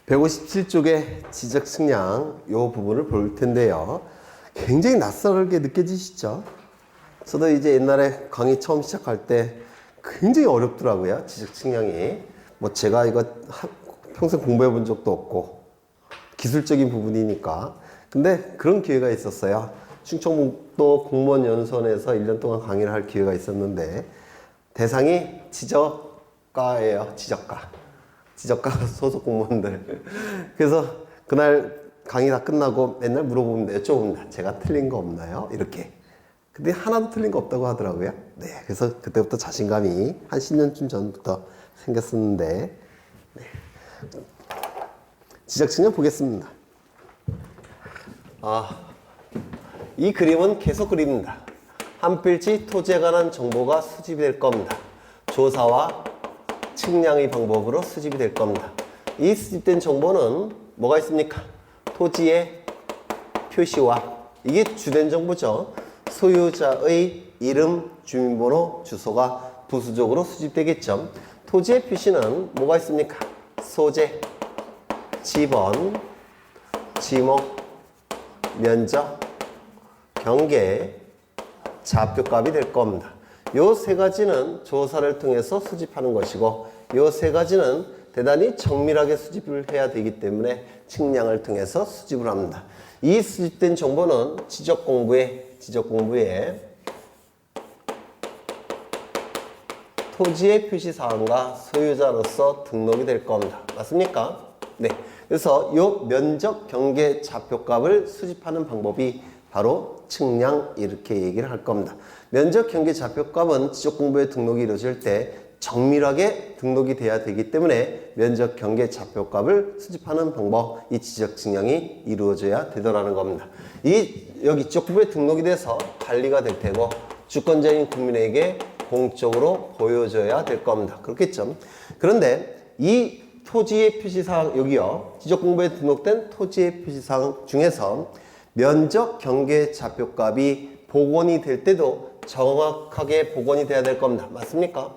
157쪽의 지적 측량 이 부분을 볼 텐데요. 굉장히 낯설게 느껴지시죠? 저도 이제 옛날에 강의 처음 시작할 때 굉장히 어렵더라고요. 지적 측량이. 뭐 제가 이거 평생 공부해 본 적도 없고 기술적인 부분이니까. 근데 그런 기회가 있었어요. 충청북도 공무원 연수원에서 1년 동안 강의를 할 기회가 있었는데 대상이 지적과예요. 지적과 소속 공무원들. 그래서 그날 강의 다 끝나고 맨날 물어봅니다. 여쭤봅니다. 제가 틀린 거 없나요? 이렇게. 근데 하나도 틀린 거 없다고 하더라고요. 네. 그래서 그때부터 자신감이 한 10년쯤 전부터 생겼었는데, 네. 지적 측량 보겠습니다. 이 그림은 계속 그립니다. 한 필지 토지에 관한 정보가 수집이 될 겁니다. 조사와 측량의 방법으로 수집이 될 겁니다. 이 수집된 정보는 뭐가 있습니까? 토지의 표시와, 이게 주된 정보죠. 소유자의 이름, 주민번호, 주소가 부수적으로 수집되겠죠. 토지의 표시는 뭐가 있습니까? 소재, 지번, 지목, 면적, 경계, 좌표값이 될 겁니다. 요 세 가지는 조사를 통해서 수집하는 것이고, 요 세 가지는 대단히 정밀하게 수집을 해야 되기 때문에 측량을 통해서 수집을 합니다. 이 수집된 정보는 지적 공부에 토지의 표시사항과 소유자로서 등록이 될 겁니다. 맞습니까? 네. 그래서 요 면적, 경계, 좌표값을 수집하는 방법이 바로 측량, 이렇게 얘기를 할 겁니다. 면적, 경계, 좌표값은 지적공부에 등록이 이루어질 때 정밀하게 등록이 돼야 되기 때문에 면적, 경계, 좌표값을 수집하는 방법, 이 지적 측량이 이루어져야 되더라는 겁니다. 여기 지적공부에 등록이 돼서 관리가 될 테고 주권자인 국민에게 공적으로 보여줘야 될 겁니다. 그렇겠죠? 그런데 이 토지의 표시사항, 여기요. 지적공부에 등록된 토지의 표시사항 중에서 면적, 경계, 좌표값이 복원이 될 때도 정확하게 복원이 돼야 될 겁니다. 맞습니까?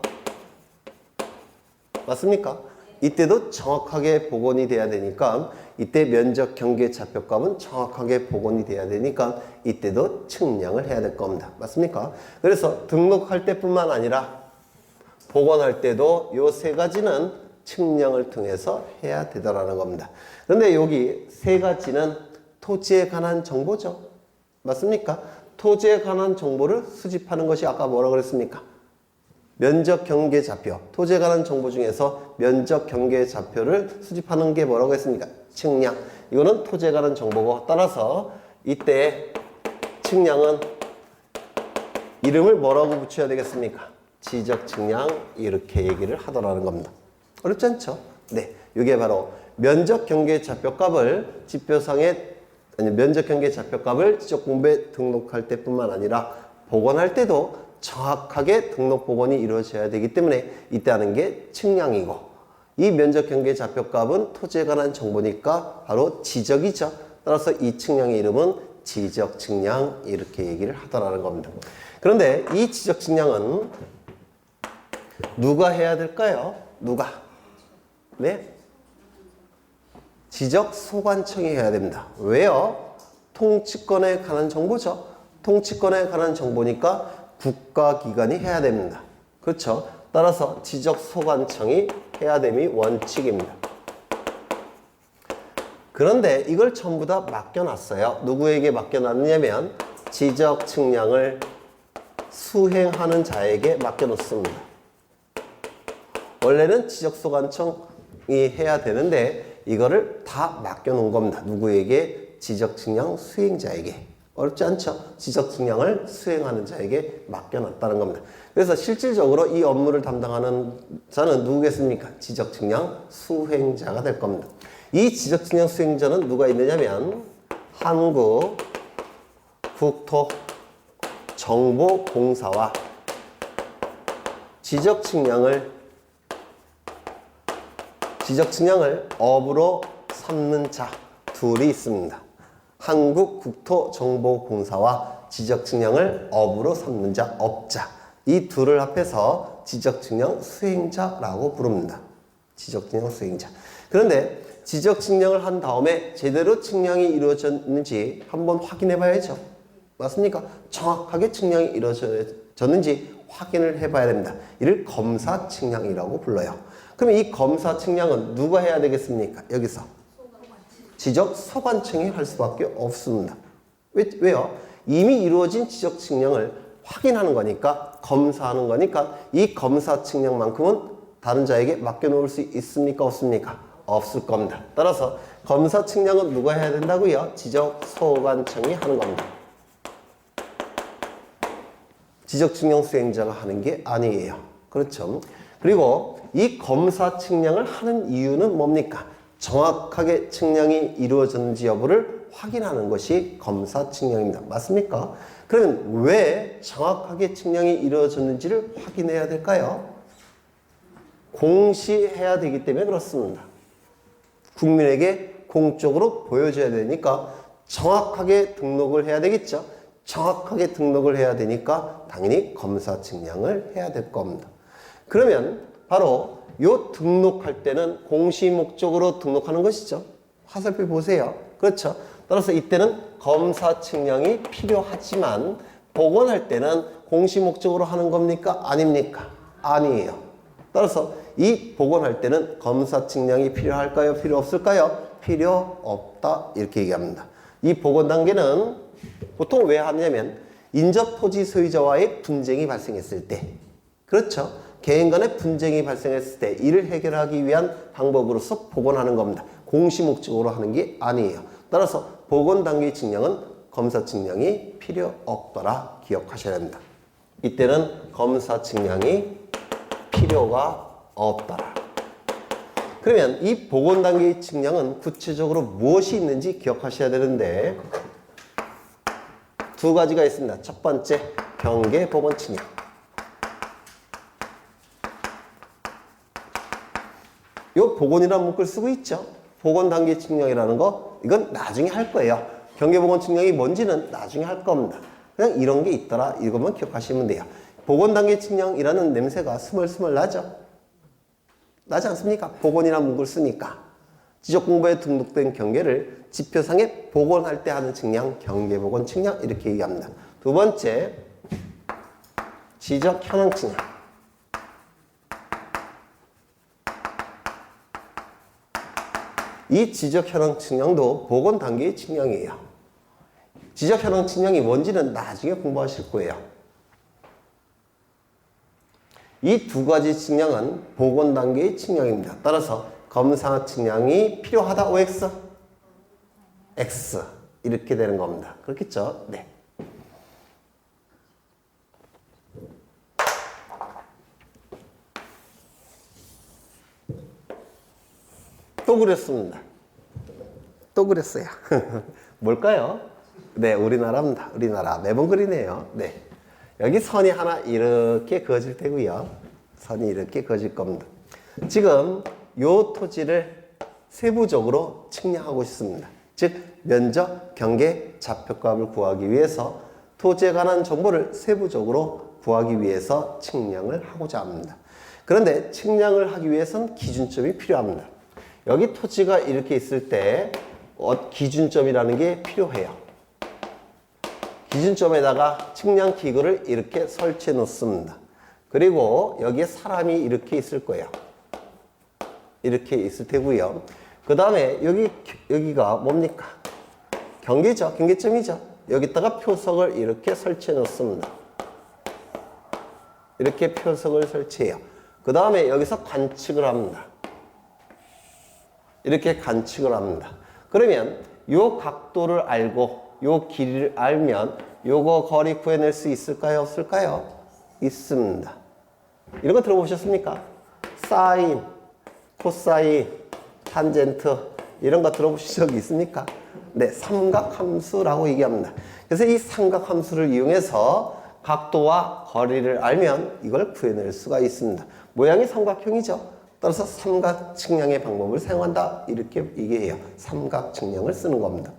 맞습니까? 이때도 정확하게 복원이 돼야 되니까 이때 면적, 경계, 좌표값은 정확하게 복원이 돼야 되니까 이때도 측량을 해야 될 겁니다. 맞습니까? 그래서 등록할 때뿐만 아니라 복원할 때도 요 세 가지는 측량을 통해서 해야 되더라는 겁니다. 그런데 여기 세 가지는 토지에 관한 정보죠. 맞습니까? 토지에 관한 정보를 수집하는 것이 아까 뭐라고 그랬습니까? 면적, 경계, 좌표. 토지에 관한 정보 중에서 면적, 경계, 좌표를 수집하는 게 뭐라고 했습니까? 측량. 이거는 토지에 관한 정보고, 따라서 이때 측량은 이름을 뭐라고 붙여야 되겠습니까? 지적 측량, 이렇게 얘기를 하더라는 겁니다. 어렵지 않죠? 네. 이게 바로 면적, 경계, 좌표값을 면적, 경계, 좌표값을 지적공부에 등록할 때뿐만 아니라 복원할 때도 정확하게 등록 복원이 이루어져야 되기 때문에 이때 하는 게 측량이고, 이 면적, 경계, 좌표값은 토지에 관한 정보니까 바로 지적이죠. 따라서 이 측량의 이름은 지적 측량, 이렇게 얘기를 하더라는 겁니다. 그런데 이 지적 측량은 누가 해야 될까요? 누가? 네? 지적 소관청이 해야 됩니다. 왜요? 통치권에 관한 정보죠. 통치권에 관한 정보니까 국가기관이 해야 됩니다. 그렇죠? 따라서 지적 소관청이 해야 됨이 원칙입니다. 그런데 이걸 전부 다 맡겨놨어요. 누구에게 맡겨놨냐면 지적 측량을 수행하는 자에게 맡겨놓습니다. 원래는 지적 소관청이 해야 되는데 이거를 다 맡겨놓은 겁니다. 누구에게? 지적 측량 수행자에게. 어렵지 않죠? 지적 측량을 수행하는 자에게 맡겨놨다는 겁니다. 그래서 실질적으로 이 업무를 담당하는 자는 누구겠습니까? 지적 측량 수행자가 될 겁니다. 이 지적 측량 수행자는 누가 있느냐면 한국국토정보공사와 지적 측량을 업으로 삼는 자 둘이 있습니다. 한국국토정보공사와 지적측량을 업으로 삼는 자, 업자. 이 둘을 합해서 지적측량 수행자라고 부릅니다. 지적측량 수행자. 그런데 지적 측량을 한 다음에 제대로 측량이 이루어졌는지 한번 확인해 봐야죠. 맞습니까? 정확하게 측량이 이루어졌는지 확인을 해 봐야 됩니다. 이를 검사 측량이라고 불러요. 그럼 이 검사 측량은 누가 해야 되겠습니까? 여기서 지적 소관청이 할 수밖에 없습니다. 왜요? 이미 이루어진 지적 측량을 확인하는 거니까, 검사하는 거니까 이 검사 측량만큼은 다른 자에게 맡겨놓을 수 있습니까? 없습니까? 없을 겁니다. 따라서 검사 측량은 누가 해야 된다고요? 지적 소관청이 하는 겁니다. 지적 측량 수행자가 하는 게 아니에요. 그렇죠? 그리고 이 검사 측량을 하는 이유는 뭡니까? 정확하게 측량이 이루어졌는지 여부를 확인하는 것이 검사 측량입니다. 맞습니까? 그러면 왜 정확하게 측량이 이루어졌는지를 확인해야 될까요? 공시해야 되기 때문에 그렇습니다. 국민에게 공적으로 보여줘야 되니까 정확하게 등록을 해야 되겠죠. 정확하게 등록을 해야 되니까 당연히 검사 측량을 해야 될 겁니다. 그러면 바로 요 등록할 때는 공시 목적으로 등록하는 것이죠. 화살표 보세요. 그렇죠. 따라서 이때는 검사 측량이 필요하지만 복원할 때는 공시 목적으로 하는 겁니까? 아닙니까? 아니에요. 따라서 이 복원할 때는 검사 측량이 필요할까요? 필요 없을까요? 필요 없다. 이렇게 얘기합니다. 이 복원 단계는 보통 왜 하냐면 인접 토지 소유자와의 분쟁이 발생했을 때, 그렇죠? 개인 간의 분쟁이 발생했을 때 이를 해결하기 위한 방법으로서 복원하는 겁니다. 공시 목적으로 하는 게 아니에요. 따라서 복원 단계 측량은 검사 측량이 필요 없더라 기억하셔야 됩니다. 이때는 검사 측량이 필요가 없더라. 그러면 이 복원 단계의 측량은 구체적으로 무엇이 있는지 기억하셔야 되는데 두 가지가 있습니다. 첫 번째, 경계 복원 측량. 요 복원이라는 문구를 쓰고 있죠. 복원 단계 측량이라는 거, 이건 나중에 할 거예요. 경계 복원 측량이 뭔지는 나중에 할 겁니다. 그냥 이런 게 있더라. 이것만 기억하시면 돼요. 복원 단계 측량이라는 냄새가 스멀스멀 나죠? 나지 않습니까? 복원이라는 문구를 쓰니까. 지적 공부에 등록된 경계를 지표상에 복원할 때 하는 측량, 경계 복원 측량 이렇게 얘기합니다. 두 번째, 지적 현황 측량. 이 지적 현황 측량도 복원 단계의 측량이에요. 지적 현황 측량이 뭔지는 나중에 공부하실 거예요. 이 두 가지 측량은 복원 단계의 측량입니다. 따라서 검사 측량이 필요하다 OX, X 이렇게 되는 겁니다. 그렇겠죠? 네. 또 그랬습니다. 또 그랬어요. 뭘까요? 네, 우리나라입니다. 우리나라. 매번 그리네요. 네. 여기 선이 하나 이렇게 그어질 테고요. 선이 이렇게 그어질 겁니다. 지금 요 토지를 세부적으로 측량하고 싶습니다. 즉, 면적, 경계, 좌표값을 구하기 위해서 토지에 관한 정보를 세부적으로 구하기 위해서 측량을 하고자 합니다. 그런데 측량을 하기 위해서는 기준점이 필요합니다. 여기 토지가 이렇게 있을 때 기준점이라는 게 필요해요. 기준점에다가 측량 기구를 이렇게 설치해 놓습니다. 그리고 여기에 사람이 이렇게 있을 거예요. 이렇게 있을 테고요. 그 다음에 여기가 뭡니까? 경계죠. 경계점이죠. 여기다가 표석을 이렇게 설치해 놓습니다. 이렇게 표석을 설치해요. 그 다음에 여기서 관측을 합니다. 이렇게 관측을 합니다. 그러면 요 각도를 알고 요 길이를 알면 요거 거리 구해낼 수 있을까요? 없을까요? 있습니다. 이런 거 들어보셨습니까? 사인, 코사인, 탄젠트 이런 거 들어보신 적 있습니까? 네, 삼각함수라고 얘기합니다. 그래서 이 삼각함수를 이용해서 각도와 거리를 알면 이걸 구해낼 수가 있습니다. 모양이 삼각형이죠. 따라서 삼각 측량의 방법을 사용한다. 이렇게 얘기해요. 삼각 측량을 쓰는 겁니다.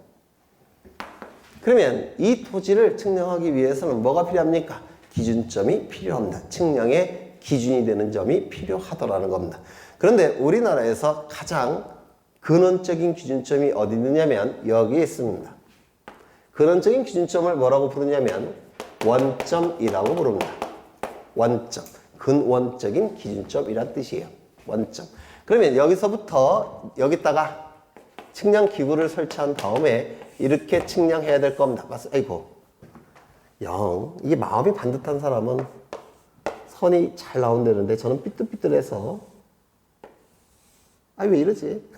그러면 이 토지를 측량하기 위해서는 뭐가 필요합니까? 기준점이 필요합니다. 측량의 기준이 되는 점이 필요하더라는 겁니다. 그런데 우리나라에서 가장 근원적인 기준점이 어디 있느냐면 여기에 있습니다. 근원적인 기준점을 뭐라고 부르냐면 원점이라고 부릅니다. 원점. 근원적인 기준점이란 뜻이에요. 원점. 그러면 여기서부터 여기다가 측량 기구를 설치한 다음에 이렇게 측량해야 될 겁니다. 아이고. 이게 마음이 반듯한 사람은 선이 잘 나온다는데 저는 삐뚤삐뚤해서 왜 이러지?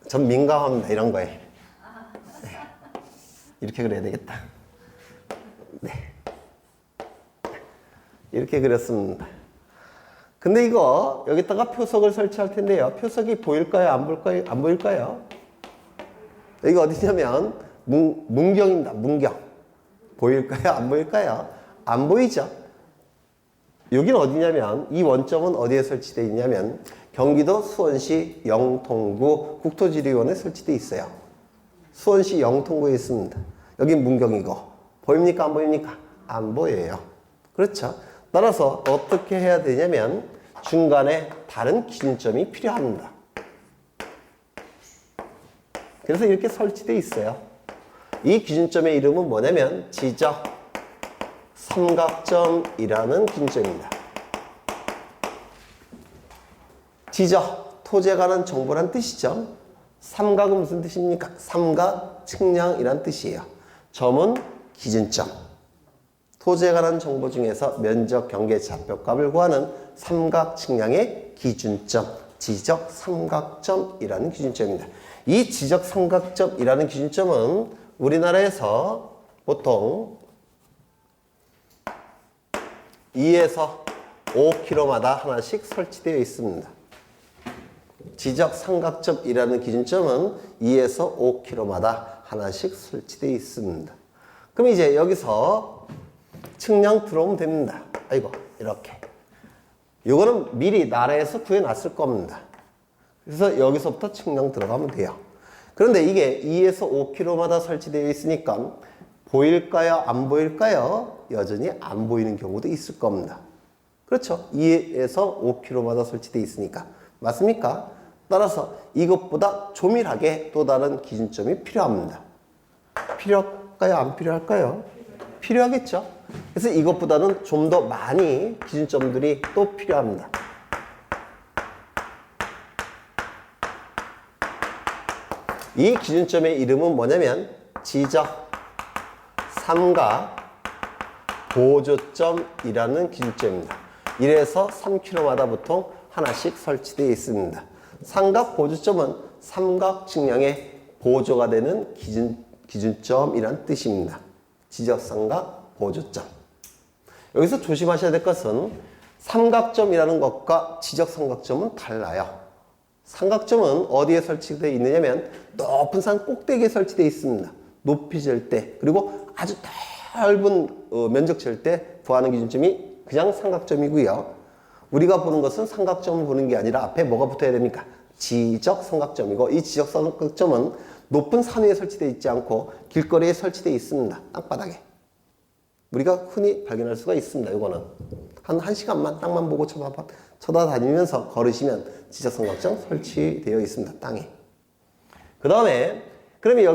전 민감합니다. 이런 거에. 네. 이렇게 그려야 되겠다. 네. 이렇게 그렸습니다. 근데 이거 여기다가 표석을 설치할 텐데요. 표석이 보일까요? 안 보일까요? 안 보일까요? 여기가 어디냐면 문경입니다. 문경. 보일까요? 안 보일까요? 안 보이죠? 여기는 어디냐면 이 원점은 어디에 설치되어 있냐면 경기도 수원시 영통구 국토지리원에 설치되어 있어요. 수원시 영통구에 있습니다. 여긴 문경이고 보입니까? 안 보입니까? 안 보여요. 그렇죠? 따라서 어떻게 해야 되냐면 중간에 다른 기준점이 필요합니다. 그래서 이렇게 설치되어 있어요. 이 기준점의 이름은 뭐냐면 지적 삼각점이라는 기준점입니다. 지적, 토지에 관한 정보란 뜻이죠. 삼각은 무슨 뜻입니까? 삼각 측량이란 뜻이에요. 점은 기준점. 토지에 관한 정보 중에서 면적, 경계, 좌표값을 구하는 삼각 측량의 기준점, 지적 삼각점이라는 기준점입니다. 이 지적 삼각점이라는 기준점은 우리나라에서 보통 2에서 5km마다 하나씩 설치되어 있습니다. 지적 삼각점이라는 기준점은 2에서 5km마다 하나씩 설치되어 있습니다. 그럼 이제 여기서 측량 들어오면 됩니다. 아이고, 이렇게. 이거는 미리 나라에서 구해놨을 겁니다. 그래서 여기서부터 측량 들어가면 돼요. 그런데 이게 2에서 5km마다 설치되어 있으니까 보일까요? 안 보일까요? 여전히 안 보이는 경우도 있을 겁니다. 그렇죠? 2에서 5km마다 설치되어 있으니까. 맞습니까? 따라서 이것보다 조밀하게 또 다른 기준점이 필요합니다. 필요할까요? 안 필요할까요? 필요하겠죠? 그래서 이것보다는 좀 더 많이 기준점들이 또 필요합니다. 이 기준점의 이름은 뭐냐면 지적 삼각 보조점이라는 기준점입니다. 1에서 3km마다 보통 하나씩 설치되어 있습니다. 삼각 보조점은 삼각 측량의 보조가 되는 기준점이란 뜻입니다. 지적 삼각 보조점. 여기서 조심하셔야 될 것은 삼각점이라는 것과 지적 삼각점은 달라요. 삼각점은 어디에 설치되어 있느냐면 높은 산 꼭대기에 설치되어 있습니다. 높이 잴 때 그리고 아주 넓은 면적 잴 때 구하는 기준점이 그냥 삼각점이고요. 우리가 보는 것은 삼각점을 보는 게 아니라 앞에 뭐가 붙어야 됩니까? 지적 삼각점이고 이 지적 삼각점은 높은 산 위에 설치되어 있지 않고 길거리에 설치되어 있습니다. 땅바닥에. 우리가 흔히 발견할 수가 있습니다. 이거는 한 1시간만 땅만 보고 쳐다다니면서 걸으시면 지적 삼각점 설치되어 있습니다. 땅에. 그 다음에 그러면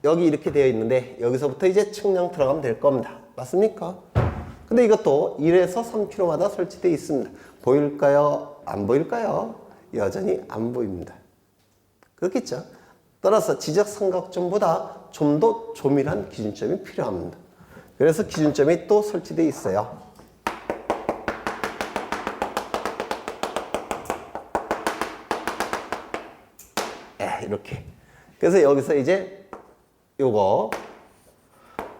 여기 이렇게 되어 있는데 여기서부터 이제 측량 들어가면 될 겁니다. 맞습니까? 근데 이것도 1에서 3km마다 설치되어 있습니다. 보일까요? 안 보일까요? 여전히 안 보입니다. 그렇겠죠? 따라서 지적 삼각점보다 좀 더 조밀한 기준점이 필요합니다. 그래서 기준점이 또 설치되어 있어요. 이렇게. 그래서 여기서 이제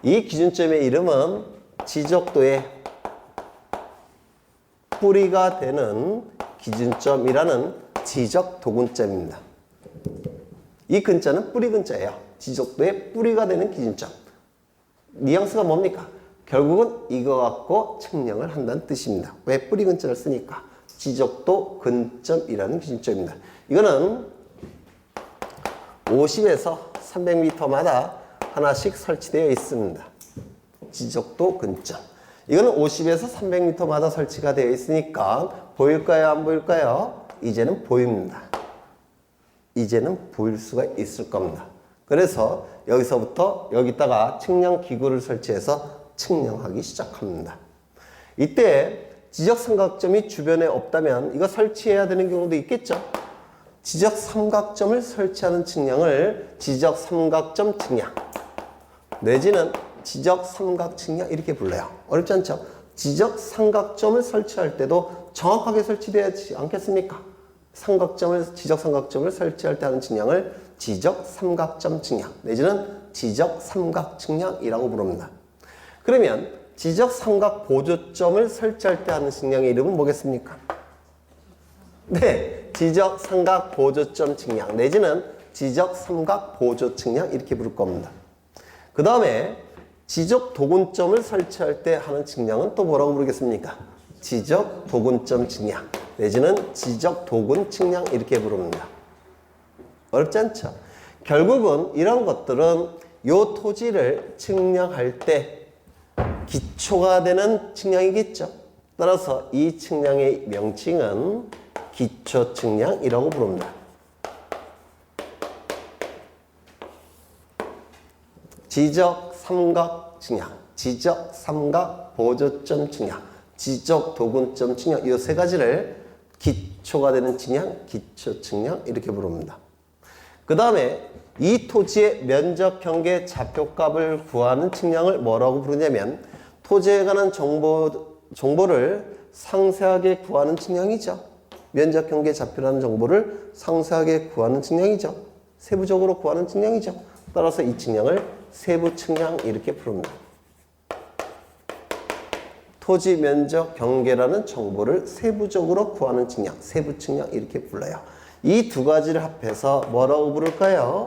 이 기준점의 이름은 지적도의 뿌리가 되는 기준점이라는 지적 도근점입니다. 이 근자는 뿌리 근자예요. 지적도의 뿌리가 되는 기준점. 뉘앙스가 뭡니까? 결국은 이거 갖고 측량을 한다는 뜻입니다. 왜 뿌리 근자를 쓰니까? 지적도 근점이라는 기준점입니다. 이거는 50에서 300m마다 하나씩 설치되어 있습니다. 지적도 근점. 이거는 50에서 300m마다 설치가 되어 있으니까 보일까요? 안 보일까요? 이제는 보입니다. 이제는 보일 수가 있을 겁니다. 그래서 여기서부터 여기다가 측량 기구를 설치해서 측량하기 시작합니다. 이때 지적 삼각점이 주변에 없다면 이거 설치해야 되는 경우도 있겠죠. 지적 삼각점을 설치하는 측량을 지적 삼각점 측량 내지는 지적 삼각 측량 이렇게 불러요. 어렵지 않죠? 지적 삼각점을 설치할 때도 정확하게 설치되지 않겠습니까? 지적 삼각점을 설치할 때 하는 측량을 지적 삼각점 측량 내지는 지적 삼각 측량이라고 부릅니다. 그러면 지적 삼각 보조점을 설치할 때 하는 측량의 이름은 뭐겠습니까? 네, 지적 삼각 보조점 측량 내지는 지적 삼각 보조 측량 이렇게 부를 겁니다. 그 다음에 지적 도근점을 설치할 때 하는 측량은 또 뭐라고 부르겠습니까? 지적 도근점 측량 내지는 지적 도근 측량 이렇게 부릅니다. 어렵지 않죠? 결국은 이런 것들은 요 토지를 측량할 때 기초가 되는 측량이겠죠. 따라서 이 측량의 명칭은 기초 측량이라고 부릅니다. 지적 삼각 측량, 지적 삼각 보조점 측량, 지적 도근점 측량 이 세 가지를 기초가 되는 측량, 기초 측량 이렇게 부릅니다. 그 다음에 이 토지의 면적 경계 좌표값을 구하는 측량을 뭐라고 부르냐면 토지에 관한 정보를 상세하게 구하는 측량이죠. 면적 경계 좌표라는 정보를 상세하게 구하는 측량이죠. 세부적으로 구하는 측량이죠. 따라서 이 측량을 세부 측량 이렇게 부릅니다. 토지 면적 경계라는 정보를 세부적으로 구하는 측량, 세부 측량 이렇게 불러요. 이 두 가지를 합해서 뭐라고 부를까요?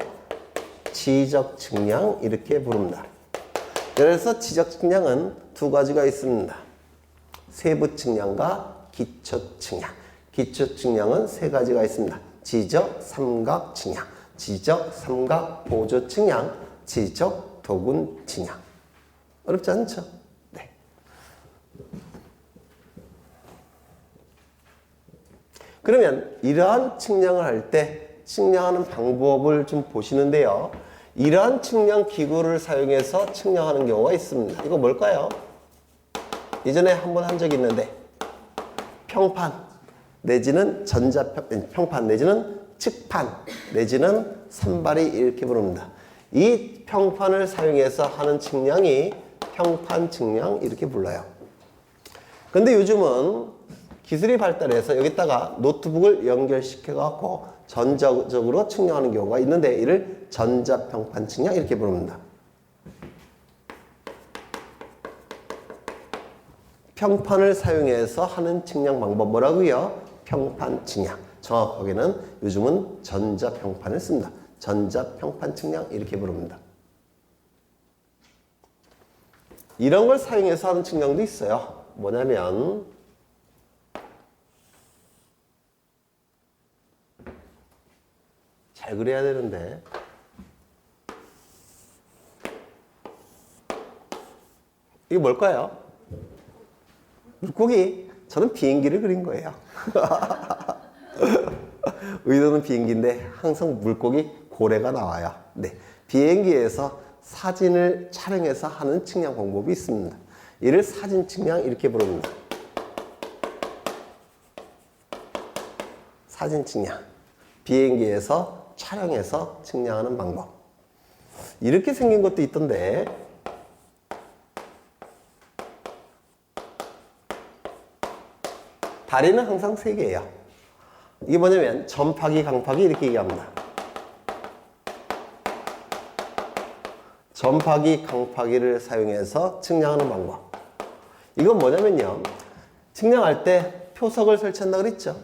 지적 측량 이렇게 부릅니다. 그래서 지적 측량은 두 가지가 있습니다. 세부 측량과 기초 측량. 기초 측량은 세 가지가 있습니다. 지적 삼각 측량, 지적 삼각 보조 측량, 지적 도근 측량. 어렵지 않죠? 네. 그러면 이러한 측량을 할 때 측량하는 방법을 좀 보시는데요. 이러한 측량 기구를 사용해서 측량하는 경우가 있습니다. 이거 뭘까요? 예전에 한번 한 적이 있는데 평판 내지는 평판 내지는 측판 내지는 산발이 이렇게 부릅니다. 이 평판을 사용해서 하는 측량이 평판 측량 이렇게 불러요. 근데 요즘은 기술이 발달해서 여기다가 노트북을 연결시켜 갖고 전자적으로 측량하는 경우가 있는데 이를 전자평판 측량 이렇게 부릅니다. 평판을 사용해서 하는 측량 방법 뭐라고요? 평판 측량. 정확하게는 요즘은 전자평판을 씁니다. 전자평판 측량 이렇게 부릅니다. 이런 걸 사용해서 하는 측량도 있어요. 뭐냐면 잘 그려야 되는데 이게 뭘까요? 물고기. 저는 비행기를 그린 거예요. 의도는 비행기인데 항상 물고기 고래가 나와요. 네, 비행기에서 사진을 촬영해서 하는 측량 방법이 있습니다. 이를 사진 측량 이렇게 부릅니다. 사진 측량. 비행기에서 촬영해서 측량하는 방법. 이렇게 생긴 것도 있던데 다리는 항상 세 개예요. 이게 뭐냐면 전파기, 강파기 이렇게 얘기합니다. 전파기, 강파기를 사용해서 측량하는 방법. 이건 뭐냐면요. 측량할 때 표석을 설치한다 그랬죠.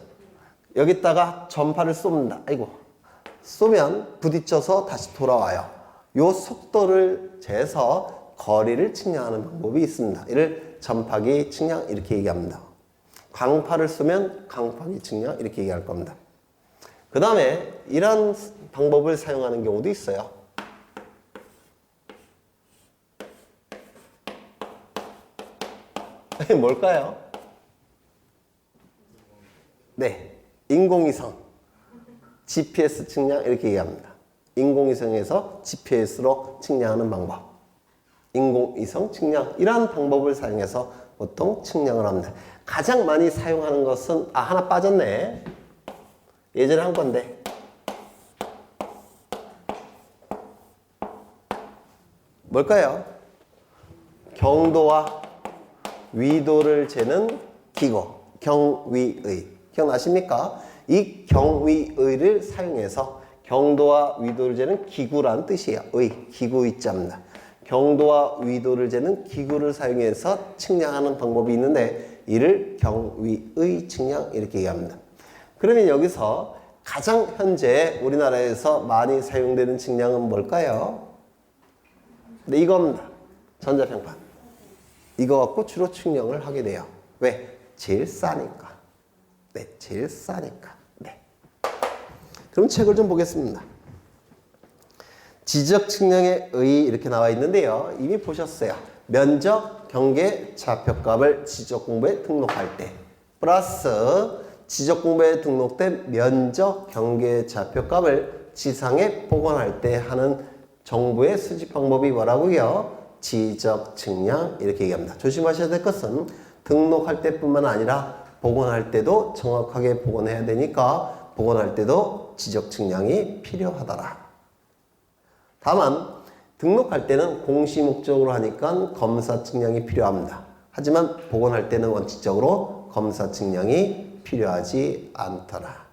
여기다가 전파를 쏩니다. 아이고. 쏘면 부딪혀서 다시 돌아와요. 요 속도를 재서 거리를 측량하는 방법이 있습니다. 이를 전파기 측량 이렇게 얘기합니다. 강파를 쏘면 강파기 측량 이렇게 얘기할 겁니다. 그 다음에 이런 방법을 사용하는 경우도 있어요. 뭘까요? 네, 인공위성. GPS 측량 이렇게 얘기합니다. 인공위성에서 GPS로 측량하는 방법. 인공위성 측량 이러한 방법을 사용해서 보통 측량을 합니다. 가장 많이 사용하는 것은 하나 빠졌네. 예전에 한 건데 뭘까요? 경도와 위도를 재는 기구, 경위의. 기억나십니까? 이 경위의를 사용해서 경도와 위도를 재는 기구란 뜻이에요. 기구 있자입니다. 경도와 위도를 재는 기구를 사용해서 측량하는 방법이 있는데 이를 경위의 측량 이렇게 얘기합니다. 그러면 여기서 가장 현재 우리나라에서 많이 사용되는 측량은 뭘까요? 네, 이겁니다. 전자평판. 이거 갖고 주로 측량을 하게 돼요. 왜? 제일 싸니까. 네, 제일 싸니까. 네. 그럼 책을 좀 보겠습니다. 지적 측량의 의 이렇게 나와 있는데요. 이미 보셨어요. 면적, 경계, 좌표값을 지적 공부에 등록할 때 플러스 지적 공부에 등록된 면적, 경계, 좌표값을 지상에 복원할 때 하는 정보의 수집 방법이 뭐라고요? 지적 측량 이렇게 얘기합니다. 조심하셔야 될 것은 등록할 때뿐만 아니라 복원할 때도 정확하게 복원해야 되니까 복원할 때도 지적 측량이 필요하더라. 다만 등록할 때는 공시 목적으로 하니까 검사 측량이 필요합니다. 하지만 복원할 때는 원칙적으로 검사 측량이 필요하지 않더라.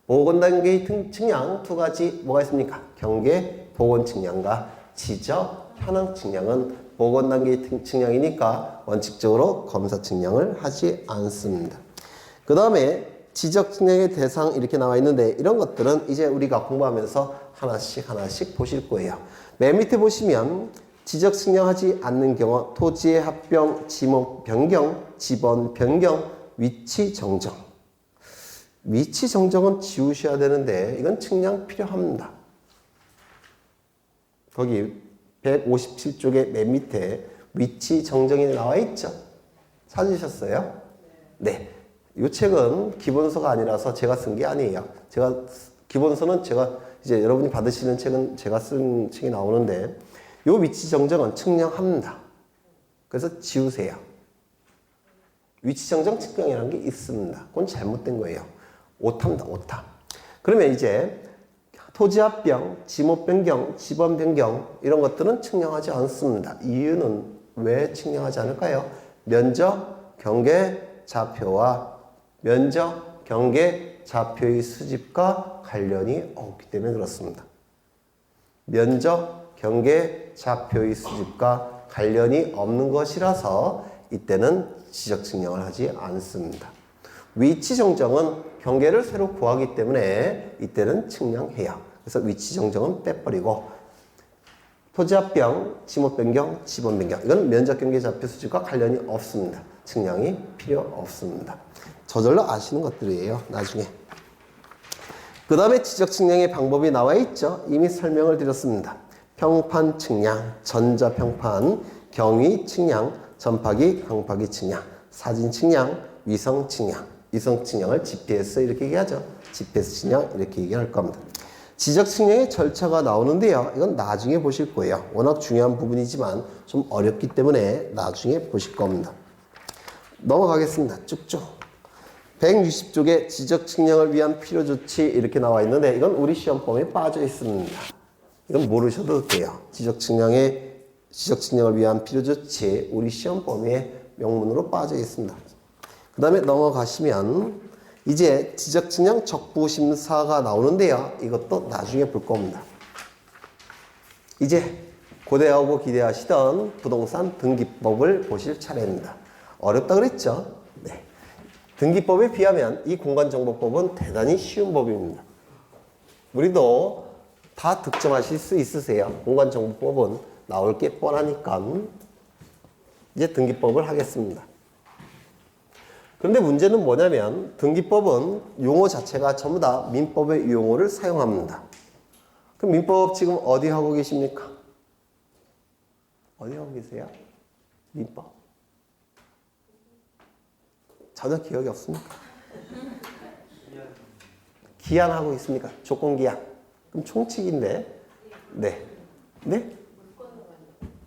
복원 단계의 측량 두 가지 뭐가 있습니까? 경계, 복원 측량과 지적, 현황 측량은 복원 단계의 측량이니까 원칙적으로 검사 측량을 하지 않습니다. 그 다음에 지적 측량의 대상 이렇게 나와 있는데 이런 것들은 이제 우리가 공부하면서 하나씩 보실 거예요. 맨 밑에 보시면 지적 측량하지 않는 경우 토지의 합병, 지목 변경, 지번 변경, 위치 정정. 위치 정정은 지우셔야 되는데 이건 측량 필요합니다. 거기 157쪽의 맨 밑에 위치 정정이 나와 있죠? 찾으셨어요? 네. 이 책은 기본서가 아니라서 제가 쓴 게 아니에요. 기본서는 제가 이제 여러분이 받으시는 책은 제가 쓴 책이 나오는데 이 위치 정정은 측량합니다. 그래서 지우세요. 위치 정정 측량이라는 게 있습니다. 그건 잘못된 거예요. 오타입니다. 오타. 그러면 이제 토지 합병, 지목 변경, 지번 변경 이런 것들은 측량하지 않습니다. 이유는 왜 측량하지 않을까요? 면적, 경계, 좌표와 면적, 경계, 좌표의 수집과 관련이 없기 때문에 그렇습니다. 면적, 경계, 좌표의 수집과 관련이 없는 것이라서 이때는 지적 측량을 하지 않습니다. 위치 정정은 경계를 새로 구하기 때문에 이때는 측량해요. 그래서 위치 정정은 빼버리고 토지 합병, 지목 변경, 지번 변경 이건 면적, 경계, 좌표 수집과 관련이 없습니다. 측량이 필요 없습니다. 저절로 아시는 것들이에요. 나중에. 그 다음에 지적 측량의 방법이 나와 있죠. 이미 설명을 드렸습니다. 평판 측량, 전자평판, 경위 측량, 전파기, 광파기 측량, 사진 측량, 위성 측량. 위성 측량을 GPS 이렇게 얘기하죠. GPS 측량 이렇게 얘기할 겁니다. 지적 측량의 절차가 나오는데요. 이건 나중에 보실 거예요. 워낙 중요한 부분이지만 좀 어렵기 때문에 나중에 보실 겁니다. 넘어가겠습니다. 쭉쭉. 160쪽에 지적 측량을 위한 필요 조치 이렇게 나와 있는데 이건 우리 시험범위에 빠져 있습니다. 이건 모르셔도 돼요. 지적 측량을 위한 필요 조치 우리 시험범위에 명문으로 빠져 있습니다. 그 다음에 넘어가시면 이제 지적 측량 적부 심사가 나오는데요. 이것도 나중에 볼 겁니다. 이제 고대하고 기대하시던 부동산 등기법을 보실 차례입니다. 어렵다 그랬죠? 네. 등기법에 비하면 이 공간정보법은 대단히 쉬운 법입니다. 우리도 다 득점하실 수 있으세요. 공간정보법은 나올 게 뻔하니까 이제 등기법을 하겠습니다. 그런데 문제는 뭐냐면 등기법은 용어 자체가 전부 다 민법의 용어를 사용합니다. 그럼 민법 지금 어디 하고 계십니까? 어디 하고 계세요? 민법. 전혀 기억이 없습니까? 기한하고 있습니까? 조건기한. 그럼 총칙인데. 네. 네?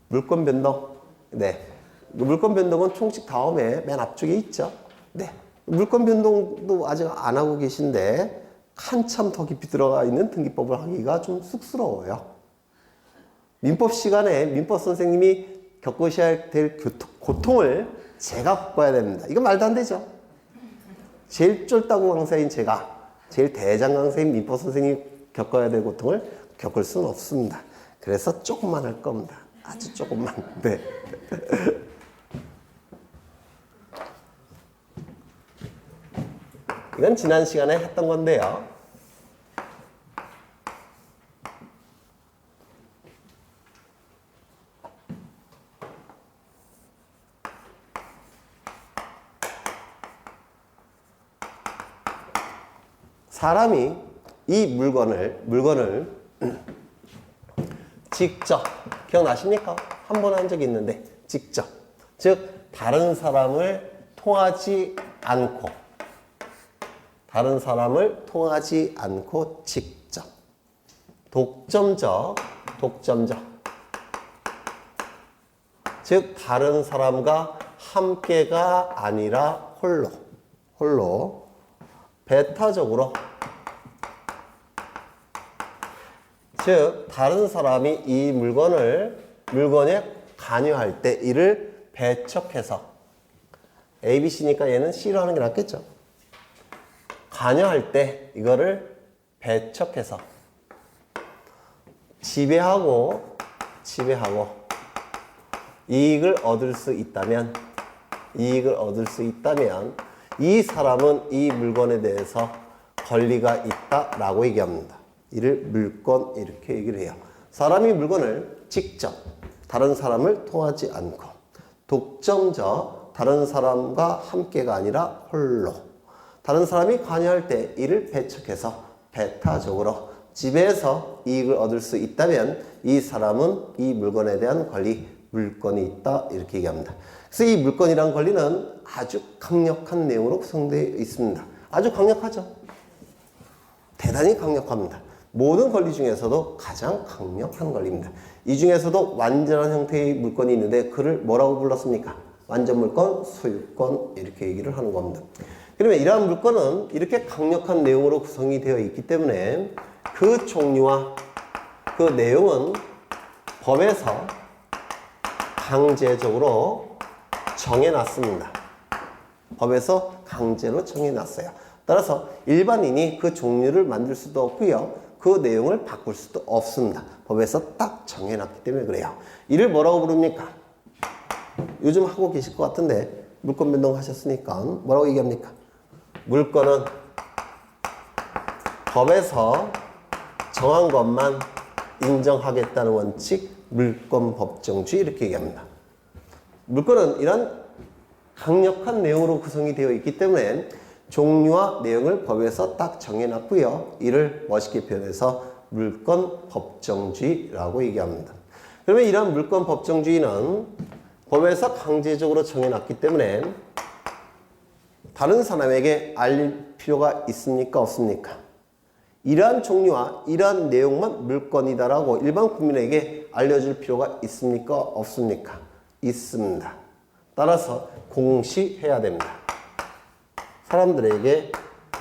물권 변동. 네. 물권 변동은 총칙 다음에 맨 앞쪽에 있죠. 네. 물권 변동도 아직 안 하고 계신데 한참 더 깊이 들어가 있는 등기법을 하기가 좀 쑥스러워요. 민법 시간에 민법 선생님이 겪으셔야 될 고통을 제가 겪어야 됩니다. 이건 말도 안 되죠. 제일 쫄따구 강사인 제가, 제일 대장 강사인 민법 선생님이 겪어야 될 고통을 겪을 수는 없습니다. 그래서 조금만 할 겁니다. 아주 조금만. 네. 이건 지난 시간에 했던 건데요. 사람이 이 물건을 직접, 기억나십니까? 한 번 한 적이 있는데, 직접. 즉, 다른 사람을 통하지 않고 직접. 독점적. 즉, 다른 사람과 함께가 아니라 홀로. 배타적으로. 즉, 다른 사람이 이 물건에 관여할 때 이를 배척해서, ABC니까 얘는 C로 하는 게 낫겠죠. 관여할 때 이거를 배척해서 지배하고 이익을 얻을 수 있다면 이 사람은 이 물건에 대해서 권리가 있다라고 얘기합니다. 이를 물권 이렇게 얘기를 해요. 사람이 물건을 직접 다른 사람을 통하지 않고 독점적 다른 사람과 함께가 아니라 홀로 다른 사람이 관여할 때 이를 배척해서 배타적으로 지배해서 이익을 얻을 수 있다면 이 사람은 이 물건에 대한 권리, 물권이 있다 이렇게 얘기합니다. 그래서 이 물권이란 권리는 아주 강력한 내용으로 구성되어 있습니다. 아주 강력하죠. 대단히 강력합니다. 모든 권리 중에서도 가장 강력한 권리입니다. 이 중에서도 완전한 형태의 물권이 있는데 그를 뭐라고 불렀습니까? 완전 물권, 소유권 이렇게 얘기를 하는 겁니다. 그러면 이러한 물권은 이렇게 강력한 내용으로 구성이 되어 있기 때문에 그 종류와 그 내용은 법에서 강제적으로 정해놨습니다. 법에서 강제로 정해놨어요. 따라서 일반인이 그 종류를 만들 수도 없고요. 그 내용을 바꿀 수도 없습니다. 법에서 딱 정해놨기 때문에 그래요. 이를 뭐라고 부릅니까? 요즘 하고 계실 것 같은데 물권 변동 하셨으니까 뭐라고 얘기합니까? 물권은 법에서 정한 것만 인정하겠다는 원칙, 물권 법정주의 이렇게 얘기합니다. 물권은 이런 강력한 내용으로 구성이 되어 있기 때문에 종류와 내용을 법에서 딱 정해놨고요. 이를 멋있게 표현해서 물권 법정주의라고 얘기합니다. 그러면 이런 물권 법정주의는 법에서 강제적으로 정해놨기 때문에 다른 사람에게 알릴 필요가 있습니까? 없습니까? 이러한 종류와 이러한 내용만 물권이다라고 일반 국민에게 알려줄 필요가 있습니까? 없습니까? 있습니다. 따라서 공시해야 됩니다. 사람들에게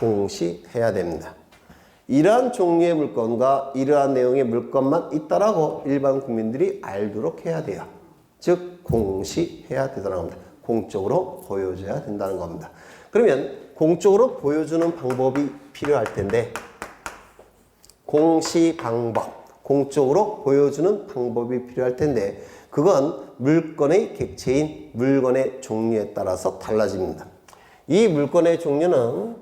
공시해야 됩니다. 이러한 종류의 물건과 이러한 내용의 물건만 있다라고 일반 국민들이 알도록 해야 돼요. 즉 공시해야 되더라는 겁니다. 공적으로 보여줘야 된다는 겁니다. 그러면 공적으로 보여주는 방법이 필요할 텐데 공시 방법, 공적으로 보여주는 방법이 필요할 텐데 그건 물건의 객체인 물건의 종류에 따라서 달라집니다. 이 물건의 종류는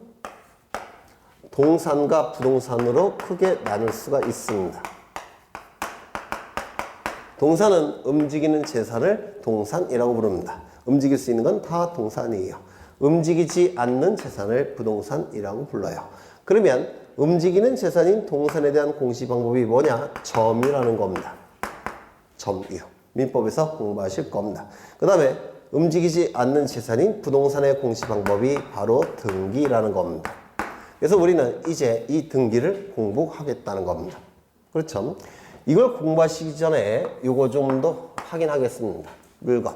동산과 부동산으로 크게 나눌 수가 있습니다. 동산은 움직이는 재산을 동산이라고 부릅니다. 움직일 수 있는 건 다 동산이에요. 움직이지 않는 재산을 부동산이라고 불러요. 그러면 움직이는 재산인 동산에 대한 공시 방법이 뭐냐? 점유라는 겁니다. 점유. 민법에서 공부하실 겁니다. 그 다음에 움직이지 않는 재산인 부동산의 공시 방법이 바로 등기라는 겁니다. 그래서 우리는 이제 이 등기를 공부하겠다는 겁니다. 그렇죠? 이걸 공부하시기 전에 요거 좀 더 확인하겠습니다. 물건.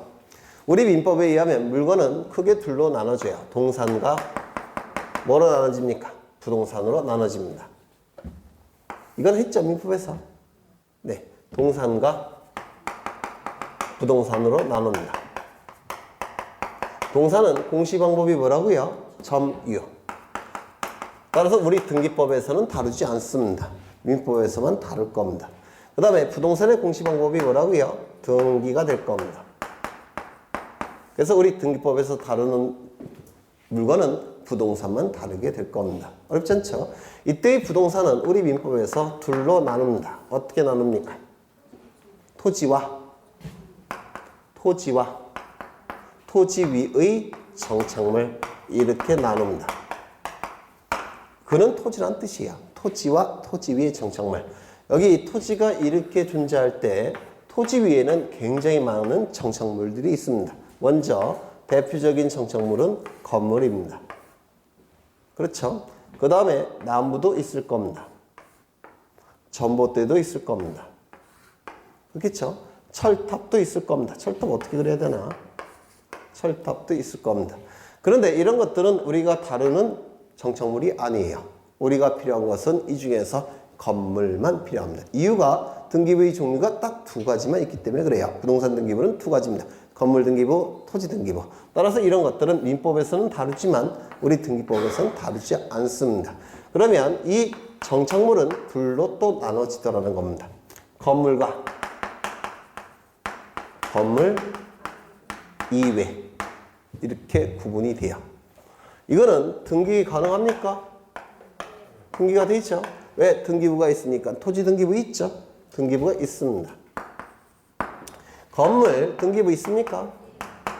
우리 민법에 의하면 물건은 크게 둘로 나눠져요. 동산과 뭐로 나눠집니까? 부동산으로 나눠집니다. 이건 했죠, 민법에서. 네, 동산과 부동산으로 나눕니다. 동산은 공시 방법이 뭐라고요? 점유. 따라서 우리 등기법에서는 다루지 않습니다. 민법에서만 다룰 겁니다. 그 다음에 부동산의 공시 방법이 뭐라고요? 등기가 될 겁니다. 그래서 우리 등기법에서 다루는 물건은 부동산만 다루게 될 겁니다. 어렵지 않죠? 이때의 부동산은 우리 민법에서 둘로 나눕니다. 어떻게 나눕니까? 토지와 토지 위의 정착물 이렇게 나눕니다. 그는 토지란 뜻이에요. 토지와 토지 위의 정착물. 여기 토지가 이렇게 존재할 때 토지 위에는 굉장히 많은 정착물들이 있습니다. 먼저 대표적인 정착물은 건물입니다. 그렇죠? 그 다음에 나무도 있을 겁니다. 전봇대도 있을 겁니다. 그렇겠죠? 철탑도 있을 겁니다. 철탑 어떻게 그려야 되나? 철탑도 있을 겁니다. 그런데 이런 것들은 우리가 다루는 정착물이 아니에요. 우리가 필요한 것은 이 중에서 건물만 필요합니다. 이유가 등기부의 종류가 딱 두 가지만 있기 때문에 그래요. 부동산 등기부는 두 가지입니다. 건물 등기부, 토지 등기부. 따라서 이런 것들은 민법에서는 다루지만 우리 등기법에서는 다루지 않습니다. 그러면 이 정착물은 둘로 또 나눠지더라는 겁니다. 건물과 건물 이외 이렇게 구분이 돼요. 이거는 등기 가능합니까? 등기가 돼 있죠. 왜? 등기부가 있으니까. 토지 등기부 있죠. 등기부가 있습니다. 건물 등기부 있습니까?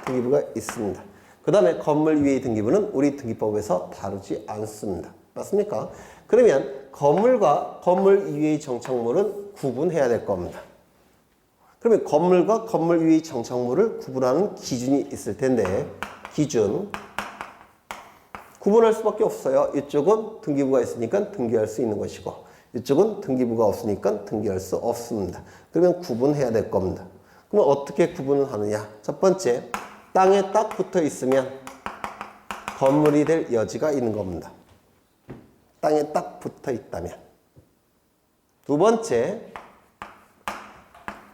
등기부가 있습니다. 그 다음에 건물 위의 등기부는 우리 등기법에서 다루지 않습니다. 맞습니까? 그러면 건물과 건물 이외의 정착물은 구분해야 될 겁니다. 그러면 건물과 건물 위의 정착물을 구분하는 기준이 있을 텐데 기준 구분할 수밖에 없어요. 이쪽은 등기부가 있으니까 등기할 수 있는 것이고 이쪽은 등기부가 없으니까 등기할 수 없습니다. 그러면 구분해야 될 겁니다. 그러면 어떻게 구분을 하느냐? 첫 번째, 땅에 딱 붙어 있으면 건물이 될 여지가 있는 겁니다. 땅에 딱 붙어 있다면. 두 번째,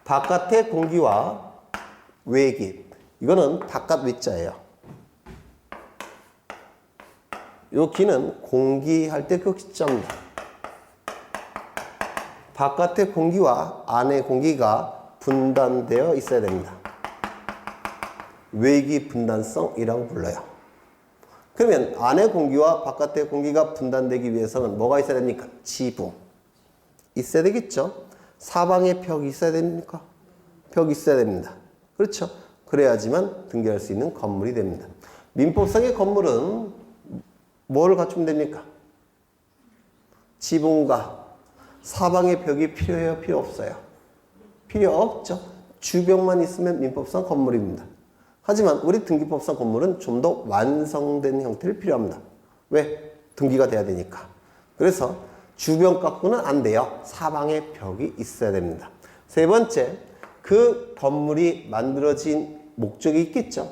바깥의 공기와 외기. 이거는 바깥 외자예요. 요 기는 공기할 때 그 기자입니다. 바깥의 공기와 안의 공기가 분단되어 있어야 됩니다. 외기 분단성이라고 불러요. 그러면 안의 공기와 바깥의 공기가 분단되기 위해서는 뭐가 있어야 됩니까? 지붕. 있어야 되겠죠? 사방에 벽이 있어야 됩니까? 벽이 있어야 됩니다. 그렇죠? 그래야지만 등기할 수 있는 건물이 됩니다. 민법상의 건물은 뭐를 갖추면 됩니까? 지붕과 사방의 벽이 필요해요? 필요 없어요? 필요 없죠. 주벽만 있으면 민법상 건물입니다. 하지만 우리 등기법상 건물은 좀 더 완성된 형태를 필요합니다. 왜? 등기가 돼야 되니까. 그래서 주벽 갖고는 안 돼요. 사방에 벽이 있어야 됩니다. 세 번째, 그 건물이 만들어진 목적이 있겠죠.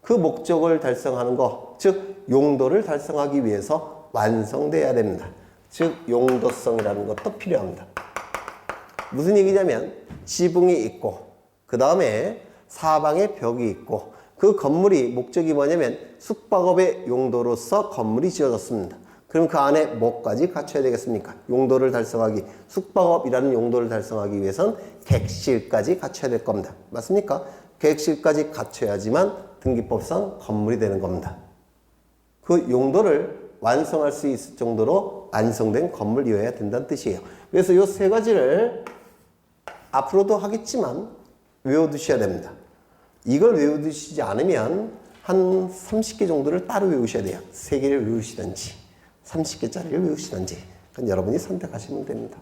그 목적을 달성하는 거, 즉 용도를 달성하기 위해서 완성돼야 됩니다. 즉 용도성이라는 것도 필요합니다. 무슨 얘기냐면 지붕이 있고 그 다음에 사방에 벽이 있고 그 건물이 목적이 뭐냐면 숙박업의 용도로서 건물이 지어졌습니다. 그럼 그 안에 뭐까지 갖춰야 되겠습니까? 용도를 달성하기, 숙박업이라는 용도를 달성하기 위해선 객실까지 갖춰야 될 겁니다. 맞습니까? 객실까지 갖춰야지만 등기법상 건물이 되는 겁니다. 그 용도를 완성할 수 있을 정도로 완성된 건물이어야 된다는 뜻이에요. 그래서 이 세 가지를 앞으로도 하겠지만 외워두셔야 됩니다. 이걸 외워두시지 않으면 한 30개 정도를 따로 외우셔야 돼요. 3개를 외우시든지 30개짜리를 외우시든지 그건 여러분이 선택하시면 됩니다.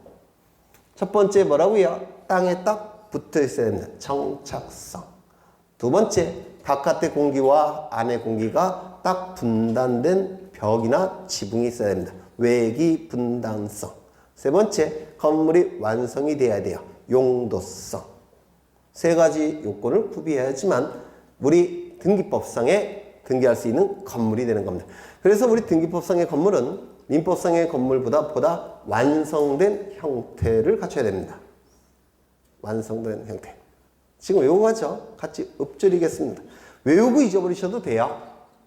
첫 번째 뭐라고요? 땅에 딱 붙어 있어야 됩니다. 정착성. 두 번째, 바깥의 공기와 안의 공기가 딱 분단된 벽이나 지붕이 있어야 됩니다. 외기 분당성. 세 번째, 건물이 완성이 돼야 돼요. 용도성. 세 가지 요건을 구비해야지만 우리 등기법상에 등기할 수 있는 건물이 되는 겁니다. 그래서 우리 등기법상의 건물은 민법상의 건물보다 완성된 형태를 갖춰야 됩니다. 완성된 형태. 지금 외우고 가죠? 같이 읊조리겠습니다. 외우고 잊어버리셔도 돼요.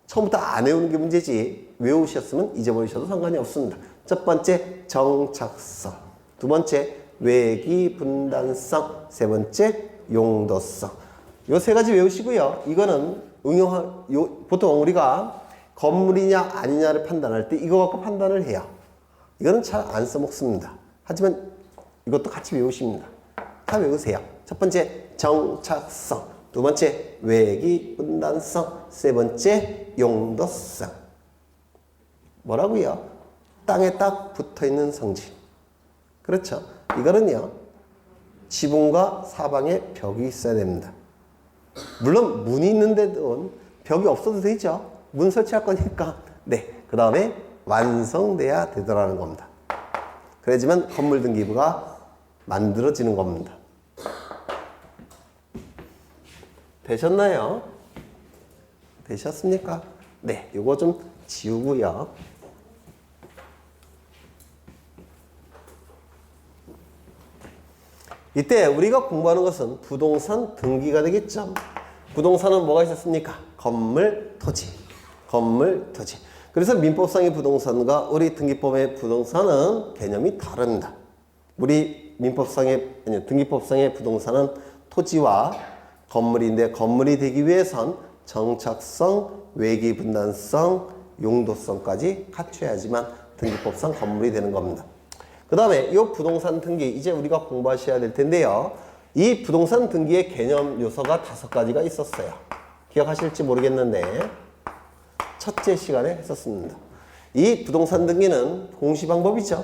처음부터 안 외우는 게 문제지 외우셨으면 잊어버리셔도 상관이 없습니다. 첫 번째, 정착성. 두 번째, 외기 분단성. 세 번째, 용도성. 요 세 가지 외우시고요. 이거는 보통 우리가 건물이냐 아니냐를 판단할 때 이거 갖고 판단을 해요. 이거는 잘 안 써먹습니다. 하지만 이것도 같이 외우십니다. 다 외우세요. 첫 번째, 정착성. 두 번째, 외기 분단성. 세 번째, 용도성. 뭐라고요? 땅에 딱 붙어있는 성질. 그렇죠? 이거는요, 지붕과 사방에 벽이 있어야 됩니다. 물론 문이 있는데도 벽이 없어도 되죠. 문 설치할 거니까. 네, 그 다음에 완성돼야 되더라는 겁니다. 그래야지만 건물 등기부가 만들어지는 겁니다. 되셨나요? 되셨습니까? 네, 요거 좀 지우고요. 이때 우리가 공부하는 것은 부동산 등기가 되겠죠. 부동산은 뭐가 있었습니까? 건물, 토지. 건물, 토지. 그래서 민법상의 부동산과 우리 등기법의 부동산은 개념이 다릅니다. 우리 등기법상의 부동산은 토지와 건물인데 건물이 되기 위해선 정착성, 외기 분단성, 용도성까지 갖춰야지만 등기법상 건물이 되는 겁니다. 그 다음에 이 부동산 등기 이제 우리가 공부하셔야 될 텐데요. 이 부동산 등기의 개념 요소가 5가지가 있었어요. 기억하실지 모르겠는데 첫째 시간에 했었습니다. 이 부동산 등기는 공시 방법이죠.